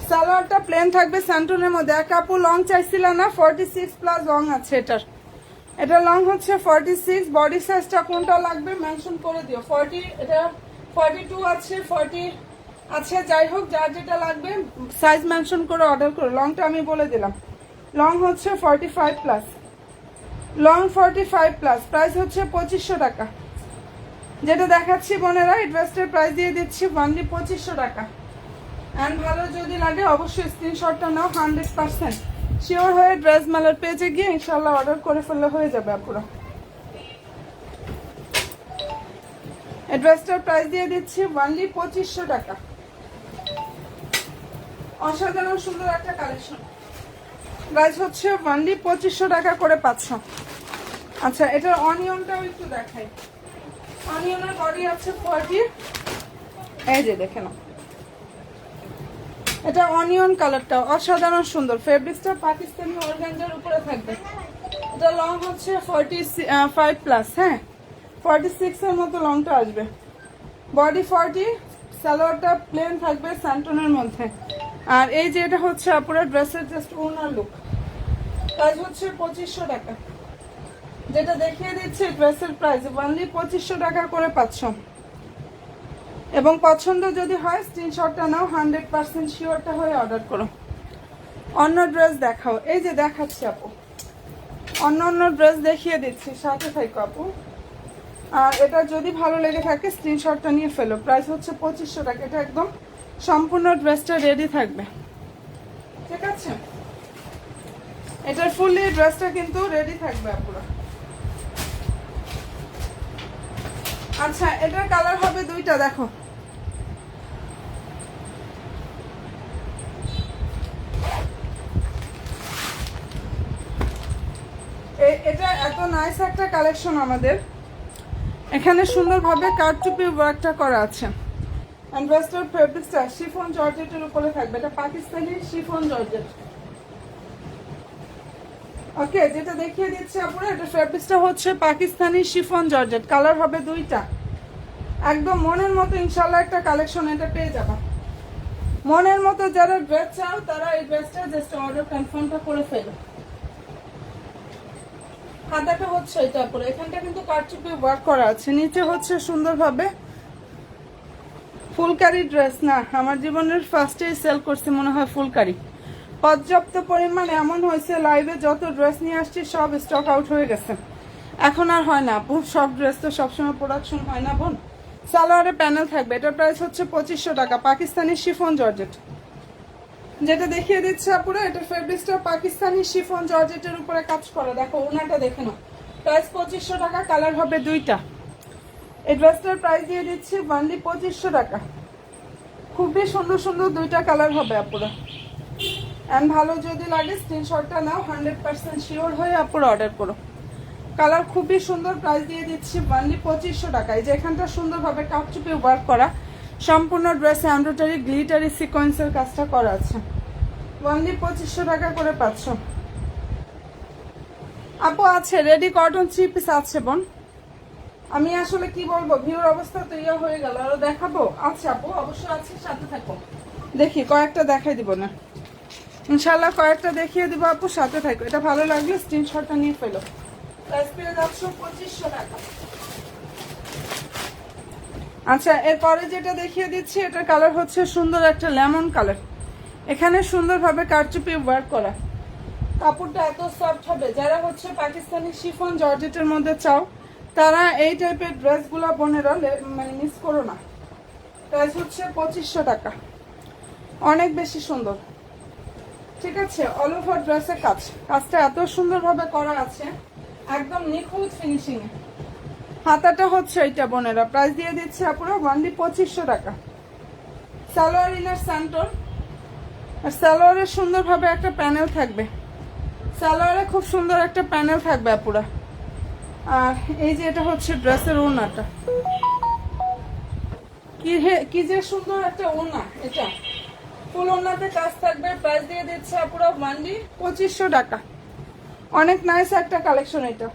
সালোয়ারটা প্লেন থাকবে স্যান্টনের মধ্যে। এক আপু লং চাইছিল না, 46+ লং আছে এটার, এটা লং হচ্ছে 46। বডি সাইজটা কোনটা লাগবে মেনশন করে দিও। 40, এটা 42 আছে, 40 আছে, যাই হোক যার যেটা লাগবে সাইজ মেনশন করে অর্ডার করো। লংটা আমি বলে দিলাম, লং হচ্ছে 45+, লং 45+, প্রাইস হচ্ছে 2500 টাকা। যেটা দেখাচ্ছি বোনেরা এই ড্রেসটার প্রাইস দিয়ে দিচ্ছি অনলি 2500 টাকা। অ্যান্ড ভালো যদি লাগে অবশ্যই স্ক্রিনশটটা নাও, 100% শিওর হয়ে ড্রেস মেলার পেজে গিয়ে ইনশাল্লাহ অর্ডার করে ফেললে হয়ে যাবে আপুরা। এই ড্রেসটার প্রাইস দিয়ে দিচ্ছি অনলি 2500 টাকা। অসাধারণ সুন্দর একটা কালেকশন, প্রাইস হচ্ছে অনলি 2500 টাকা করে 500। আচ্ছা এটার অনিয়নটাও একটু দেখাই। অনিয়নের বডি আছে 40, এই যে দেখে নাও, এটা অনিয়ন কালারটা অসাধারণ সুন্দর। ফেব্রিক্সটা পাকিস্তানি অর্গানজার উপরে থাকবে। এটা লং হচ্ছে 45+, হ্যাঁ 46 এর মতো লংটা আসবে। বডি 40, সালোয়ারটা প্লেন থাকবে স্যান্টনের মধ্যে। আর এই যে এটা হচ্ছে আপুরা ড্রেসের জাস্ট ওনার লুক, প্রাইস হচ্ছে 2500 টাকা। যেটা দেখিয়ে দিচ্ছি ড্রেসের প্রাইস অনলি 2500 টাকা করে 500। এবং পছন্দ যদি হয় স্ক্রিনশটটা নাও, 100% শিওরটা হয়ে অর্ডার করো। অন্য ড্রেস দেখাও, এই যে দেখাচ্ছি আপু, অন্য ড্রেস দেখিয়ে দিচ্ছি, সাথে থাকো আপু। আর এটা যদি ভালো লেগে থাকে স্ক্রিনশটটা নিয়ে ফেলো। প্রাইস হচ্ছে 2500 টাকা। এটা একদম সম্পূর্ণ ড্রেসটা রেডি থাকবে, ঠিক আছে? এটার ফুললি ড্রেসটা কিন্তু রেডি থাকবে আপুরা। আচ্ছা এটার কালার হবে দুইটা, দেখো এটা এত নাইস একটা কালেকশন আমাদের এখানে, সুন্দরভাবে কারচুপি ওয়ার্কটা করা আছে। এন্ড ড্রেসটার ফেব্রিক্সটা শিফন জর্জেটের উপরে থাকবে, এটা পাকিস্তানি শিফন জর্জেট। ওকে যেটা দেখিয়ে দিচ্ছি আপনারা, এটা ফেব্রিক্সটা হচ্ছে পাকিস্তানি শিফন জর্জেট, কালার হবে দুইটা। একদম মনের মতো ইনশাল্লাহ একটা কালেকশন এটা পেয়ে যাবা। মনের মতো যারা ড্রেস চাও তারা এই ড্রেসটা জাস্ট অর্ডার কনফার্মটা করে ফেলো। হাতাটা হচ্ছে এটা পরে, এখানটা কিন্তু কারচুপি ওয়ার্ক করা আছে, নিচে হচ্ছে সুন্দরভাবে ফুলকারি ড্রেস। না আমার জীবনের ফার্স্টেই সেল করছি মনে হয় ফুলকারি, পর্যাপ্ত পরিমাণ এমন হয়েছে লাইভে যত ড্রেস নিয়ে আসছি সব স্টক আউট হয়ে গেছে, এখন আর হয় না আপু, সব ড্রেস তো সবসময় প্রোডাকশন হয় না বোন। সালোয়ারে প্যানেল থাকবে, এটার প্রাইস হচ্ছে 2500 টাকা, পাকিস্তানি শিফন জর্জেট। যেটা দেখিয়ে দিচ্ছে আপুরা এটার ফেব্রিক্সটা পাকিস্তানি শিফন জর্জেটের উপরে কাজ করা, দেখো ওনাটা দেখে নাও। প্রাইস 2500 টাকা, কালার হবে দুইটা। এই ড্রেসটার প্রাইস দিয়ে দিচ্ছি অনলি 2500 টাকা। খুবই সুন্দর সুন্দর দুইটা কালার হবে আপুরা। এন্ড ভালো যদি লাগে স্ক্রিনশটটা নাও, 100% শিওর হয়ে আপুরা অর্ডার করো। কালার খুবই সুন্দর, প্রাইস দিয়ে দিচ্ছি অনলি 2500 টাকা। এই যে এখানটা সুন্দরভাবে কাপচুপি ওয়ার্ক করা, সম্পূর্ণ ড্রেসে এমব্রয়ডারি গ্লিটারি সিকোয়েন্সের কাজটা করা আছে, অনলি 2500 টাকা করে 500। আপু আছে রেডি কটন 3 পিস আছে বোন। আমি আসলে কি বলবো, ভিউর অবস্থা তো ইয়ে হয়ে গেল, আরো দেখাবো? আচ্ছা আপু অবশ্যই আছে, সাথে থাকো, দেখি কয়েকটা দেখাই দিব না। ইনশাল্লাহ কয়েকটা দেখিয়ে দিব আপু, সাথে থাকো। এটা ভালো লাগলে স্ক্রিনশটটা নিয়ে ফেলো। প্রাইস পেয়ে যাচ্ছ 2500 টাকা। আচ্ছা, এরপরে যেটা দেখিয়ে দিচ্ছি এটার কালার হচ্ছে সুন্দর একটা লেমন কালার। এখানে সুন্দরভাবে কারচুপি ওয়ার্ক করা, কাপড়টা এত সফট হবে। যারা হচ্ছে পাকিস্তানি শিফন জর্জেটের মধ্যে চাও তারা এই টাইপের ড্রেসগুলো বোনেরা মানে মিস করো না। প্রাইস হচ্ছে 2500 টাকা, অনেক বেশি সুন্দর। ঠিক আছে, অল ওভার ড্রেসের কাজটা এত সুন্দরভাবে করা আছে, একদম নিখুঁত ফিনিশিং এ। হাতাটা হচ্ছে এইটা বোনেরা, প্রাইস দিয়ে দিচ্ছে আপুরা ওনলি 2500 টাকা। সালোয়ার ইনার স্যান্টন, আর সালোয়ারে সুন্দরভাবে একটা প্যানেল থাকবে, সালোয়ারে খুব সুন্দর একটা প্যানেল থাকবে আপুরা। আর এই যে এটা হচ্ছে ড্রেসের ওড়নাটা, কি যে সুন্দর একটা ওড়না, এটা ফুল ওড়নাতে কাজ থাকবে। প্রাইস দিয়ে দিচ্ছে আপুরা ওনলি 2500 টাকা। অনেক নাইস একটা কালেকশন এটা।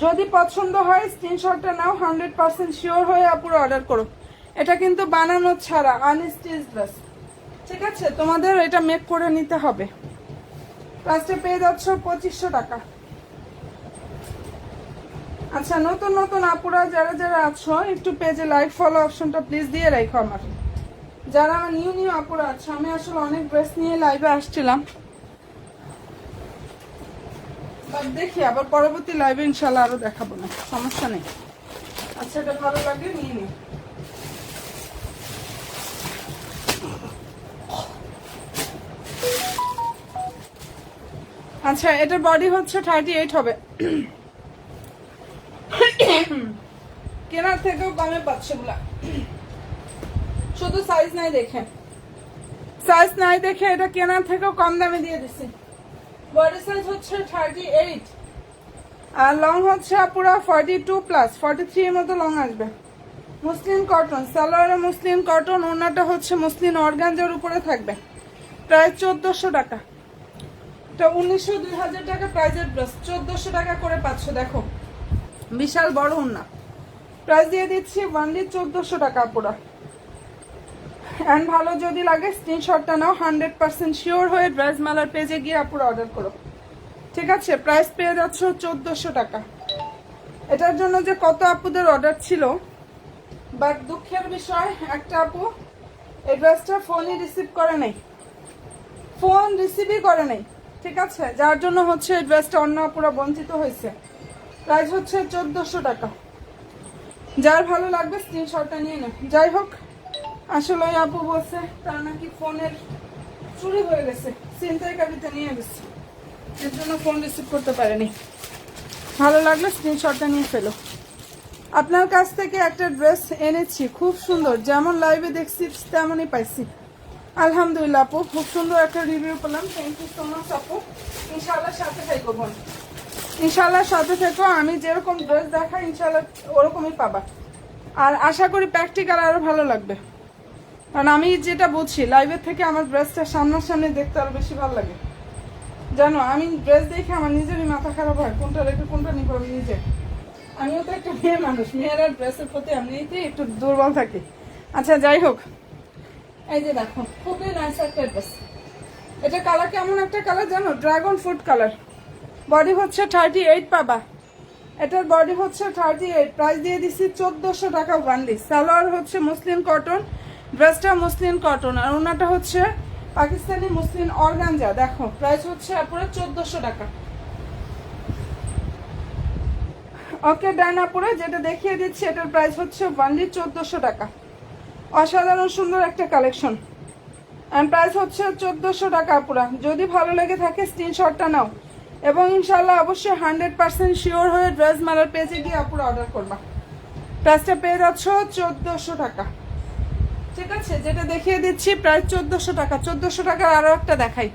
যদি পছন্দ হয় স্ক্রিনশটটা নাও, 100% শিওর হয়ে আপুরা অর্ডার করো। এটা কিন্তু বানানো ছাড়া আনস্টিচ ড্রেস, ঠিক আছে? তোমাদের এটা মেক করে নিতে হবে। প্রাইসটা পেয়ে যাচ্ছ 2500 টাকা। আচ্ছা, নতুন নতুন আপুরা যারা যারা আছো একটু পেজে লাইক ফলো অপশনটা প্লিজ দিয়ে রাখো আমার। যারা আমার নিউ আপুরা আছো, আমি আসলে অনেক ড্রেস নিয়ে লাইভে আসছিলাম, দেখি আবার পরবর্তী লাইভে ইনশাল্লাহ আরো দেখাবো, না সমস্যা নেই। আচ্ছা, এটা ভালো লাগে নিয়ে নি। আচ্ছা, এটার বডি হচ্ছে 38 হবে, কেনার থেকেও কমে পাচ্ছে এগুলা। শুধু সাইজ নাই দেখে, সাইজ নাই দেখে এটা কেনার থেকেও কম দামে দিয়ে দিছি। বডি সাইজ হচ্ছে 38 আর লং হচ্ছে পুরো 42+, 43 এর মতো লং আসবে। মুসলিম কটন, সালোয়ারে মুসলিম কটন, ওড়নাটা হচ্ছে মুসলিম অর্গানজার উপরে থাকবে। প্রায় 1400 টাকা। এটা 1900-2000 টাকা প্রাইজের ড্রেস, 1400 টাকা করে পাচ্ছ। দেখো বিশাল বড় ওড়না, প্রাইস দিয়ে দিচ্ছি ওনলি 1400 টাকা পুরা। এন্ড ভালো যদি লাগে স্ক্রিনশটটা নাও, 100% শিওর হয়ে ড্রেস মেলার পেজে গিয়ে আপুরা অর্ডার করো, ঠিক আছে? প্রাইস পেয়ে যাচ্ছ 1400 টাকা। এটার জন্য যে কত আপুদের অর্ডার ছিল, বাট দুঃখের বিষয় একটা আপু এই ড্রেসটা ফোনই রিসিভ করে নাই, ফোন রিসিভই করে নাই, ঠিক আছে? যার জন্য হচ্ছে এই ড্রেসটা অন্য আপুরা বঞ্চিত হয়েছে। প্রাইস হচ্ছে 1400 টাকা। যার ভালো লাগবে স্ক্রিনশটটা নিয়ে নেন। যাই হোক, আসলে ওই আপু বলছে তার নাকি ফোনের চুরি হয়ে গেছে, ছিনতাইকারীতে নিয়ে গেছে, এর জন্য ফোন রিসিভ করতে পারেনি। ভালো লাগলে স্ক্রিনশটটা নিয়ে ফেলো। আপনার কাছ থেকে একটা ড্রেস এনেছি, খুব সুন্দর, যেমন লাইভে দেখছি তেমনই পাইছি। আলহামদুলিল্লাহ আপু, খুব সুন্দর একটা রিভিউ পেলাম, থ্যাংক ইউ সো মাচ আপু। ইনশাআল্লাহ সাথে থাকবো বোন, ইনশাআল্লাহ সাথে থেকো। আমি যেরকম ড্রেস দেখাই ইনশাআল্লাহ ওরকমই পাবা। আর আশা করি প্র্যাকটিক্যাল আরো ভালো লাগবে, কারণ আমি যেটা বুঝছি লাইভের থেকে আমার ড্রেসটা সামনাসামনি দেখতে আরো বেশি ভালো লাগে। জানো, আমি ড্রেস দেখে আমার নিজেরই মাথা খারাপ হয়, কোনটা রেখে কোনটা নিবো আমি নিজে। আমিও তো একটা মেয়ে মানুষ, মেয়েরা ড্রেসের প্রতি এমনিতেই একটু দুর্বল থাকি। আচ্ছা, যাই হোক, এই যে দেখো খুবই নাইস একটা ড্রেস। এটা কালার কেমন একটা কালার জানো? Dragon fruit colour. বডি হচ্ছে 38 পাবা, এটার বডি হচ্ছে 38। প্রাইস দিয়ে দিচ্ছি 1400 টাকা ওনলি। সালোয়ার হচ্ছে মুসলিম কটন, ড্রেসটা মুসলিম কটন, আর ওনাটা হচ্ছে পাকিস্তানি মুসলিম অর্গানজা। দেখো প্রাইস হচ্ছে আপুরে 1400 টাকা। ওকে ডান আপুরে, যেটা দেখিয়ে দিচ্ছি এটার প্রাইস হচ্ছে ওনলি 1400 টাকা। অসাধারণ সুন্দর একটা কালেকশন, এন্ড প্রাইস হচ্ছে 1400 টাকা আপুরা। যদি ভালো লেগে থাকে স্ক্রিনশটটা নাও, এবং ইনশাল্লাহ অবশ্যই 100% শিওর হয়ে ড্রেস মেলার পেজে গিয়ে আপুরা অর্ডার করবা। প্রাইসটা পেয়ে যাচ্ছ 1400 টাকা, ঠিক আছে? যেটা দেখিয়ে দিচ্ছি প্রাইস 1400 টাকা। 1400 টাকার আরো একটা দেখাই।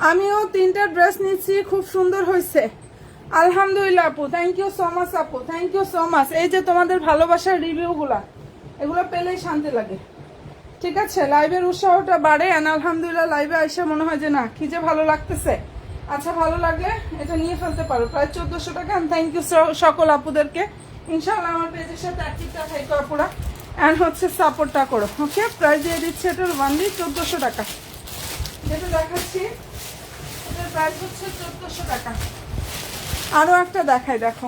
আমিও 3টা ড্রেস নিচ্ছি, খুব সুন্দর হয়েছে আলহামদুলিল্লাহ আপু, থ্যাংক ইউ সো মাচ আপু, থ্যাংক ইউ সো মাচ। এই যে তোমাদের ভালোবাসার রিভিউগুলা, এগুলো পেলেই শান্তি লাগে, ঠিক আছে? লাইভের উৎসাহটা বাড়ে, আর আলহামদুলিল্লাহ লাইভে এসে মনে হয় যে না কি যে ভালো লাগতেছে। আচ্ছা, ভালো লাগলে এটা নিয়ে ফেলতে পারো, প্রায় 1400 টাকা। থ্যাংক ইউ সকল আপুদেরকে। ইনশাআল্লাহ আমার পেজের সাথে অ্যাক্টিভটা থাকো আপুরা। অ্যান্ড হচ্ছে সাপোর্টটা করো। ওকে, প্রাইস দিয়ে দিচ্ছে এটার ওনলি 1400 টাকা। যেটা দেখাচ্ছি এটার প্রাইস হচ্ছে 1400 টাকা। আরও একটা দেখাই, দেখো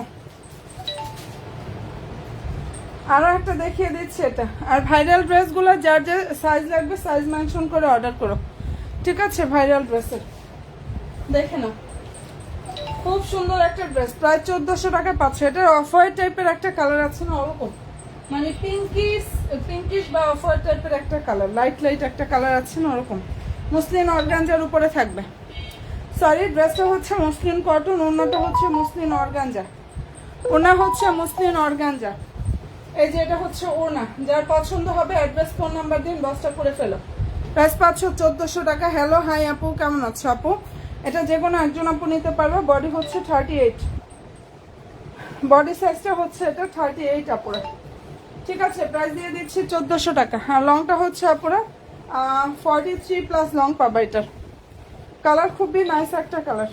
আরও একটা দেখিয়ে দিচ্ছি এটা। আর ভাইরাল ড্রেসগুলো যার যে সাইজ লাগবে সাইজ মেনশন করে অর্ডার করো, ঠিক আছে? ভাইরাল ড্রেসের দেখে নাও, খুব সুন্দর একটা ড্রেস, প্রায় 1400 টাকায় পাচ্ছ। এটার অফ হোয়াইট টাইপের একটা কালার আছে না, ওরকম মানে পিঙ্কিশ বা অফ হোয়াইট টাইপের একটা কালার, লাইট একটা কালার আছে না, ওরকম মসলিন অর্গানজার উপরে থাকবে। সরি, ড্রেসটা হচ্ছে মসলিন কটন, ওড়নাটা হচ্ছে মসলিন অর্গানজা, ওড়না হচ্ছে মসলিন অর্গানজা। এই যে এটা হচ্ছে ওড়না, যার পছন্দ হবে অ্যাড্রেস ফোন নাম্বার দিন, 10টা করে ফেলো। প্রাইস পাচ্ছ 1400 টাকা। হ্যালো, হাই আপু, কেমন আছো আপু? এটা যে কোনো একজন আপু নিতে পারবে। বডি হচ্ছে 38, বডি সাইজটা হচ্ছে এটা 38 আপুরা, ঠিক আছে? প্রাইস দিয়ে দিচ্ছি 1400 টাকা। আর লংটা হচ্ছে আপুরা 43+ লং পাবা। এটার কালার খুবই নাইস একটা কালার।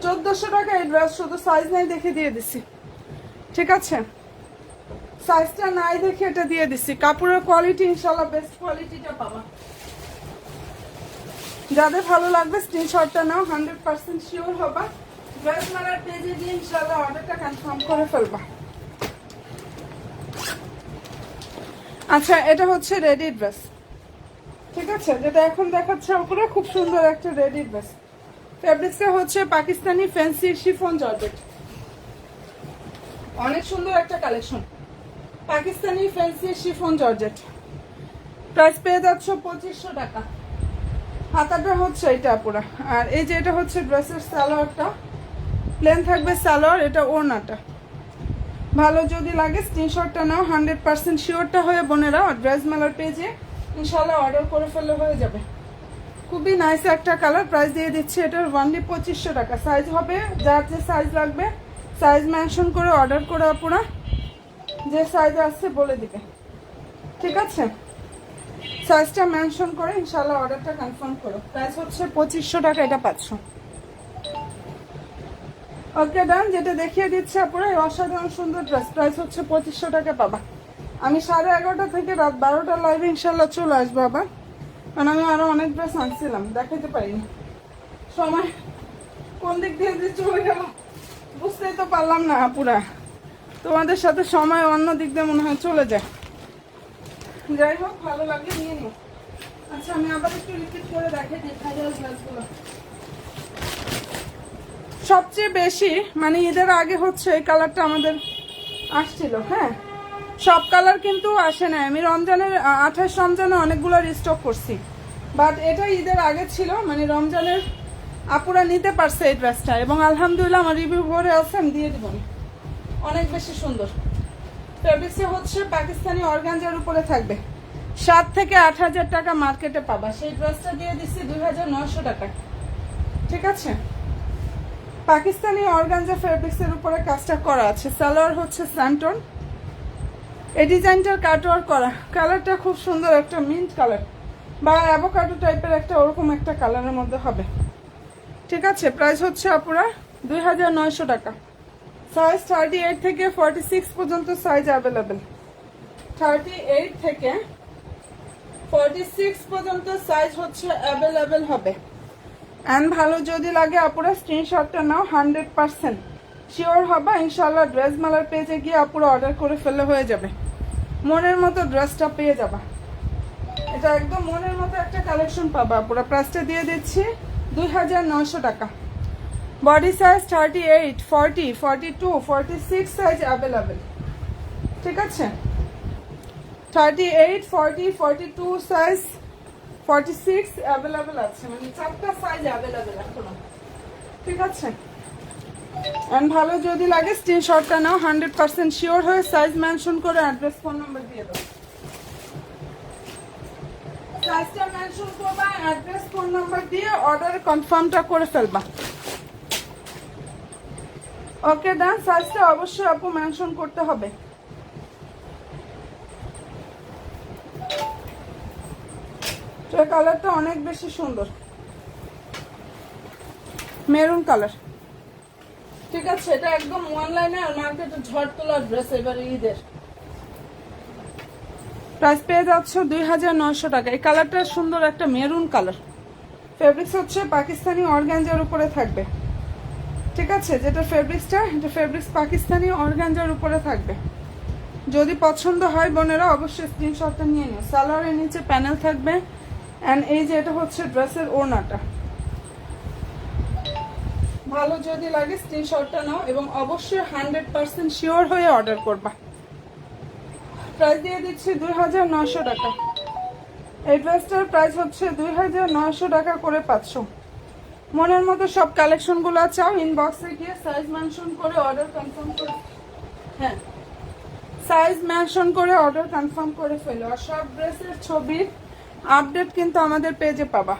1400 টাকা এই ড্রেস, শুধু সাইজ নাই দেখে দিয়ে দিছি, ঠিক আছে? সাইজটা নাই দেখে এটা দিয়ে দিছি। কাপড়ের কোয়ালিটি ইনশাল্লাহ বেস্ট কোয়ালিটিটা পাবা। যাদের ভালো লাগবে স্ক্রিনশটটা নাও, 100% শিওর হবা। ড্রেস মারার পেজে দিয়ে ইনশাল্লাহ অর্ডারটা কনফার্ম করে ফেলবা। আচ্ছা, এটা হচ্ছে রেডি ড্রেস, ঠিক আছে? যেটা এখন দেখাচ্ছে উপরে, খুব সুন্দর একটা রেডি ড্রেস। ফেব্রিক্সটা হচ্ছে পাকিস্তানি ফ্যান্সি শিফন জর্জেট, অনেক সুন্দর একটা collection, Pakistani fancy chiffon georgette. Price পেয়ে যাচ্ছ 2500 টাকা। হাতাটা হচ্ছে এটা পুরা। আর এই যে এটা হচ্ছে ড্রেসের সালোয়ারটা, প্লেন থাকবে সালোয়ার, এটা ওড়নাটা। ভালো যদি লাগে স্ক্রিনশটটা নাও, 100% শিওরটা হয়ে বোনেরা ড্রেস মেলার পেজে ইনশাল্লাহ অর্ডার করে ফেললে হয়ে যাবে। খুবই নাইস একটা কালার। প্রাইস দিয়ে দিচ্ছে এটার ওনলি 2500 টাকা। সাইজ হবে যার যে সাইজ লাগবে সাইজ মেনশন করে অর্ডার করে আপুরা যে সাইজ আসছে বলে দিবে, ঠিক আছে? সাইজটা মেনশন করে ইনশাল্লাহ অর্ডারটা কনফার্ম করো। প্রাইস হচ্ছে 2500 টাকা, এটা পাচ্ছ। ওকে ডান। যেটা দেখিয়ে দিচ্ছে আপুরা এই অসাধারণ সুন্দর ড্রেস, প্রাইস হচ্ছে 2500 টাকা পাবা। আমি 11:30 থেকে রাত 12টা লাইভে ইনশাল্লাহ চলে আসবো আবার, কারণ আমি আরো অনেক ড্রেস আনছিলাম, দেখাতে পারিনি। সময় কোন দিক দিয়ে যে চলে গেল বুঝতেই তো পারলাম না আপুরা। তোমাদের সাথে সময় অন্য দিক দিয়ে মনে হয় চলে যায়। যাই হোক, ভালো লাগে নিয়ে নিও। আচ্ছা, আমি আবার একটু রিপিট করে দেখাই দিই ভাইরাল ড্রেসগুলো। সবচেয়ে বেশি মানে ঈদের আগে হচ্ছে এই কালারটা আমাদের আসছিল, হ্যাঁ সব কালার কিন্তু আসে না। আমি রমজানের 28 রমজানে অনেকগুলো রিস্টক করছি, বাট এটা ঈদের আগে ছিল, মানে রমজানের আপুরা নিতে পারছে এই ড্রেসটা, এবং আলহামদুলিল্লাহ আমার রিভিউ ভরে আছে, আমি দিয়ে দিব, অনেক বেশি সুন্দর। ফেব্রিক্সে হচ্ছে পাকিস্তানি অর্গানজার উপরে থাকবে, 7 থেকে 8000 টাকা মার্কেটে পাবা। সেই ড্রেসটা দিয়ে দিচ্ছি 2900 টাকা, ঠিক আছে? পাকিস্তানি অর্গানজা ফেব্রিক্সের উপরে কাজটা করা আছে। সালোয়ার হচ্ছে স্যান্টন, এই ডিজাইনটার কাটওয়ার্ক করা। কালারটা খুব সুন্দর, একটা মিন্ট কালার বা অ্যাভোকাডো টাইপের একটা ওরকম একটা কালারের মধ্যে হবে, ঠিক আছে? প্রাইস হচ্ছে আপুরা 2900 টাকা। সাইজ 38 থেকে 46 পর্যন্ত সাইজ অ্যাভেলেবেল। 38 থেকে 46 পর্যন্ত সাইজ হচ্ছে অ্যাভেলেবেল হবে। অ্যান্ড ভালো যদি লাগে আপুরা স্ক্রিনশটটা নাও, 100% শিওর হবে ইনশাল্লাহ। ড্রেস মেলার পেজে গিয়ে আপুরা অর্ডার করে ফেললে হয়ে যাবে। মনের মতো ড্রেসটা পেয়ে যাবা, এটা একদম মনের মতো একটা কালেকশন পাবা আপুরা। প্রাইসটা দিয়ে দিচ্ছি 2900 টাকা। বডি সাইজ 38, 40, 42, 46 সাইজ অ্যাভেলেবেল, ঠিক আছে? 38, 40, 42 সাইজ, 46 অ্যাভেলেবেল আছে, মানে 4টা সাইজ অ্যাভেলেবেল এখনো, ঠিক আছে? এন্ড ভালো যদি লাগে স্ক্রিনশটটা নাও, 100% শিওর হয়ে সাইজ মেনশন করে অ্যাড্রেস ফোন নাম্বার দিয়ে দাও। সাইজটা মেনশন করবা, অ্যাড্রেস ফোন নাম্বার দিয়ে অর্ডার কনফার্মটা করে ফেলবা। ওকে ডান। সাইজটা অবশ্যই আপু মেনশন করতে হবে। কালারটা অনেক বেশি সুন্দর, মেরুন কালার, ঠিক আছে? এটা একদম ওয়ান লাইনে আর মার্কেটে ঝড় তোলার ড্রেস এবারে ঈদের। প্রাইস পেয়ে যাচ্ছ 2900 টাকা। এই কালারটা সুন্দর একটা মেরুন কালার। ফেব্রিক্স হচ্ছে পাকিস্তানি অর্গানজার উপরে থাকবে, ঠিক আছে? যেটা ফেব্রিক্সটা, এটা ফেব্রিক্স পাকিস্তানি অর্গানজার উপরে থাকবে। যদি পছন্দ হয় বোনেরা অবশ্যই স্ক্রিনশটটা নিয়ে নিও। সালোয়ারের নিচে প্যানেল থাকবে অ্যান্ড এই যে এটা হচ্ছে ড্রেসের ওড়নাটা। ভালো যদি লাগে স্ক্রিনশটটা নাও এবং অবশ্যই 100% শিওর হয়ে অর্ডার করবা। প্রাইস দিয়ে দিচ্ছি 2900 টাকা। এই ড্রেসটার প্রাইস হচ্ছে 2900 টাকা করে পাচ্ছ। মনের মতো সব কালেকশনগুলো চাও ইনবক্সে গিয়ে সাইজ মেনশন করে অর্ডার কনফার্ম করে, হ্যাঁ সাইজ মেনশন করে অর্ডার কনফার্ম করে ফেলো। আর সব ড্রেসের ছবির আপডেট কিন্তু আমাদের পেজে পাবা।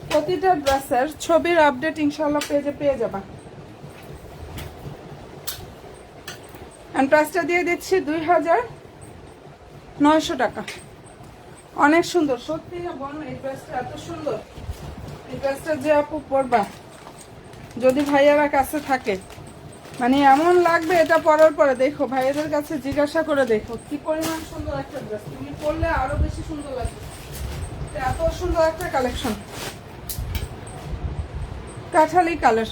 প্রতিটা ড্রেসের ছবির আপডেট ইনশাল্লাহ পেজে পেয়ে যাবা। এন্ড প্রাইসটা দিয়ে দিচ্ছি 2900 টাকা। অনেক সুন্দর, সত্যি বল এই ড্রেসটা এত সুন্দর। এই ড্রেসটা যে আপু পরবা, যদি ভাইয়ারা কাছে থাকে, মানে এমন লাগবে এটা পরার পরে দেখো, ভাইয়াদের কাছে জিজ্ঞাসা করে দেখো কি পরিমাণ সুন্দর একটা ড্রেস। তুমি পরলে আরো বেশি সুন্দর লাগবে। এত সুন্দর একটা কালেকশন, কাঠালি কালার।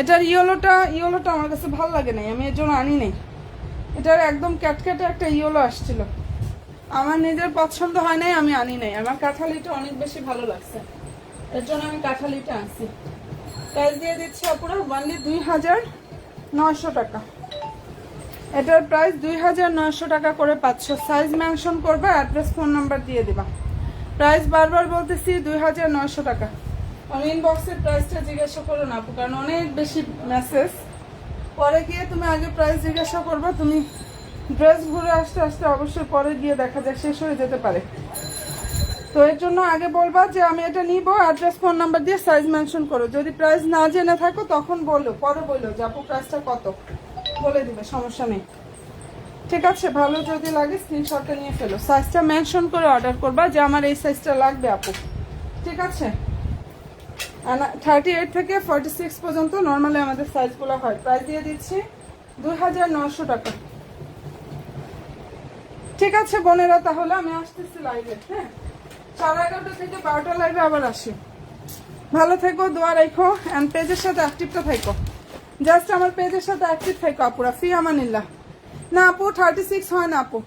এটার ইয়েলোটা আমার কাছে ভালো লাগে নাই, আমি এর জন্য আনি নাই। এটার একদম ক্যাটক্যাটে একটা ইয়েলো আসছিল, আমার নিজের পছন্দ হয় নাই, আমি আনি নাই। আমার কাঠালিটা অনেক বেশি ভালো লাগছে, এর জন্য আমি কাঠালিটা আনছি। প্রাইস দিয়ে দিচ্ছি আপুরা ওনলি 2900 টাকা। এটার প্রাইস 2900 টাকা করে পাচ্ছ। সাইজ মেনশন করবে, অ্যাড্রেস ফোন নাম্বার দিয়ে দিবা। প্রাইস বারবার বলতেছি 2900 টাকা। আমি ইনবক্সের প্রাইসটা জিজ্ঞাসা করো না আপু, কারণ অনেক বেশি মেসেজ। পরে গিয়ে তুমি আগে প্রাইস জিজ্ঞাসা করবে, তুমি ড্রেস ঘুরে আসতে আসতে অবশ্যই পরে গিয়ে দেখা যায় শেষ হয়ে যেতে পারে। তো এর জন্য আগে বলবা যে আমি এটা নিব, অ্যাড্রেস ফোন নাম্বার দিয়ে সাইজ মেনশন করো। যদি প্রাইস না জেনে থাকো তখন বললো, পরে বললো যে আপু প্রাইসটা কত, বলে দিবে, সমস্যা নেই, ঠিক আছে? ভালো যদি লাগে স্ক্রিনশটটা নিয়ে ফেলো, সাইজটা মেনশন করে অর্ডার করবা যে আমার এই সাইজটা লাগবে আপু, ঠিক আছে? 38 থেকে 46 পর্যন্ত নর্মালি আমাদের সাইজগুলো হয়। প্রাইস দিয়ে দিচ্ছি 2900 টাকা। ঠিক আছে বোনেরা, তাহলে আমি আসতেছি লাইভে, হ্যাঁ 11:30 থেকে 12টা লাইভে আবার আসি। ভালো থেকো, দোয়া রাখো অ্যান্ড পেজের সাথে অ্যাক্টিভটা থাকো। জাস্ট আমার পেজের সাথে অ্যাক্টিভ থাকো আপুরা, ফি আমানিল্লাহ। না আপু 36 হয় না আপু,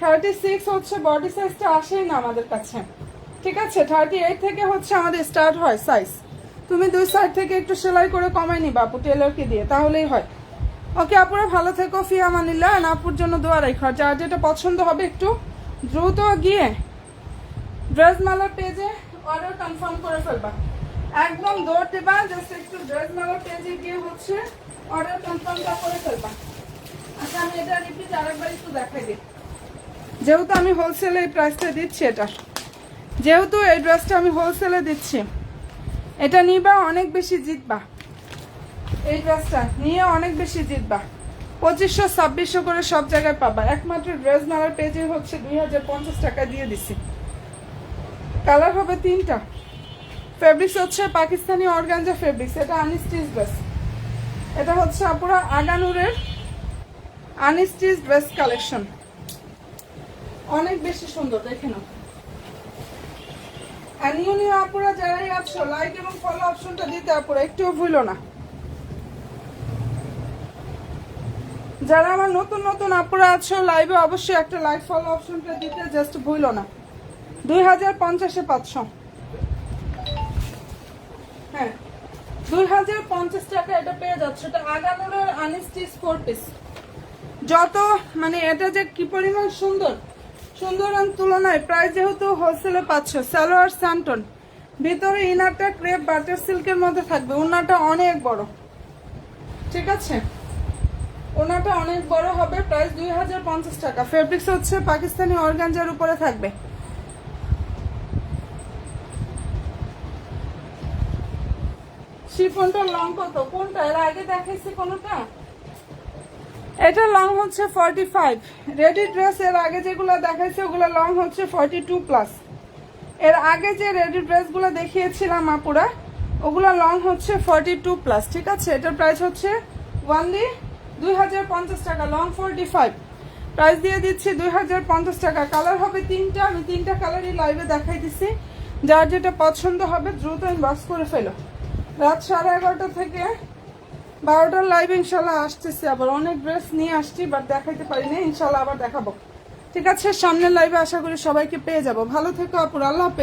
36 হচ্ছে বডি সাইজটা আসেই না আমাদের কাছে, ঠিক আছে? 38 থেকে হচ্ছে আমাদের স্টার্ট হয় সাইজ। তুমি দুই সাইড থেকে একটু সেলাই করে কমাই নিবা আপু টেলরকে দিয়ে, তাহলেই হয়। ওকে আপুরা, ভালো থেকো, ফি আমানিল্লাহ। আর আপুর জন্য দোয়া রাখো। যার যেটা পছন্দ হবে একটু দ্রুত গিয়ে ড্রেস মেলার পেজে অর্ডার কনফার্ম করে ফেলবা। একদম দৌড় দেবা, জাস্ট একটু ড্রেস মেলার পেজে গিয়ে হচ্ছে অর্ডার কনফার্মটা করে ফেলবা। আচ্ছা আমি এটা রিপিট আরেকবার একটু দেখাই দিই। যেহেতু আমি হোলসেলে এই প্রাইসটা দিচ্ছি, যেহেতু এই ড্রেসটা আমি হোলসেলে দিচ্ছি, এটা নিবা অনেক বেশি জিতবা। এই ড্রেসটা নিয়ে অনেক বেশি জিতবা। 2500-2600 করে সব জায়গায় পাবা। একমাত্র ড্রেস মেলার পেজে হচ্ছে 2050 টাকা দিয়ে দিছি। কালার হবে 3টা। ফেব্রিক্স হচ্ছে পাকিস্তানি অর্গানজা ফেব্রিক্স। এটা আনস্টিচ ড্রেস। এটা হচ্ছে আপুরা আগানুরের আনস্টিচ ড্রেস কালেকশন, অনেক বেশি সুন্দর, দেখে নাও। আর নিউ আপুরা যারাই আছো, লাইক এবং ফলো অপশনটা দিতে আপুরা একটুও ভুলো না। যারা আমার নতুন নতুন আপুরা আছো লাইভে, অবশ্যই একটা লাইক ফলো অপশনটা দিতে জাস্ট ভুলো না। 2050-এ পাচ্ছ, হ্যাঁ 2050 টাকা এটা পেয়ে যাচ্ছে। এটা আগানোর আনস্টিচ 4 পিস। যত মানে এটা যে কি পরিমাণ সুন্দর তুলনায় প্রাইস যেহেতু হোলসেলে পাচ্ছ। সালোয়ার স্যান্টন, ভিতরে ইনারটা ক্রেপ বাটার সিল্কের মধ্যে থাকবে। ওনাটা অনেক বড়, ঠিক আছে? ওনাটা অনেক বড় হবে। প্রাইস 2050 টাকা। ফেব্রিক্স হচ্ছে পাকিস্তানি অর্গানজার উপরে থাকবে। শিফনটা লং কত? কোনটা এর আগে দেখাইছি কোনটা? এটা লং হচ্ছে 45। রেডি ড্রেস এর আগে যেগুলো দেখাইছে ওগুলো লং হচ্ছে 42+। এর আগে যে রেডি ড্রেসগুলো দেখিয়েছিলাম আপুরা, ওগুলো লং হচ্ছে 42+, ঠিক আছে? এটার প্রাইস হচ্ছে ওনলি 2050 টাকা। লং 45, প্রাইস দিয়ে দিচ্ছি 2050 টাকা। কালার হবে 3টা, আমি 3টা কালারই লাইভে দেখাই দিচ্ছি। যার যেটা পছন্দ হবে দ্রুত ইনবক্স করে ফেলো। রাত 11:30 থেকে 12টার লাইভে ইনশাল্লাহ আসতেছি। আবার অনেক ড্রেস নিয়ে আসছি, বাট দেখাইতে পারিনি, ইনশাল্লাহ আবার দেখাবো। ঠিক আছে, সামনের লাইভে আশা করি সবাইকে পেয়ে যাবো। ভালো থেকো আপুর, আল্লাহ হাফেজ।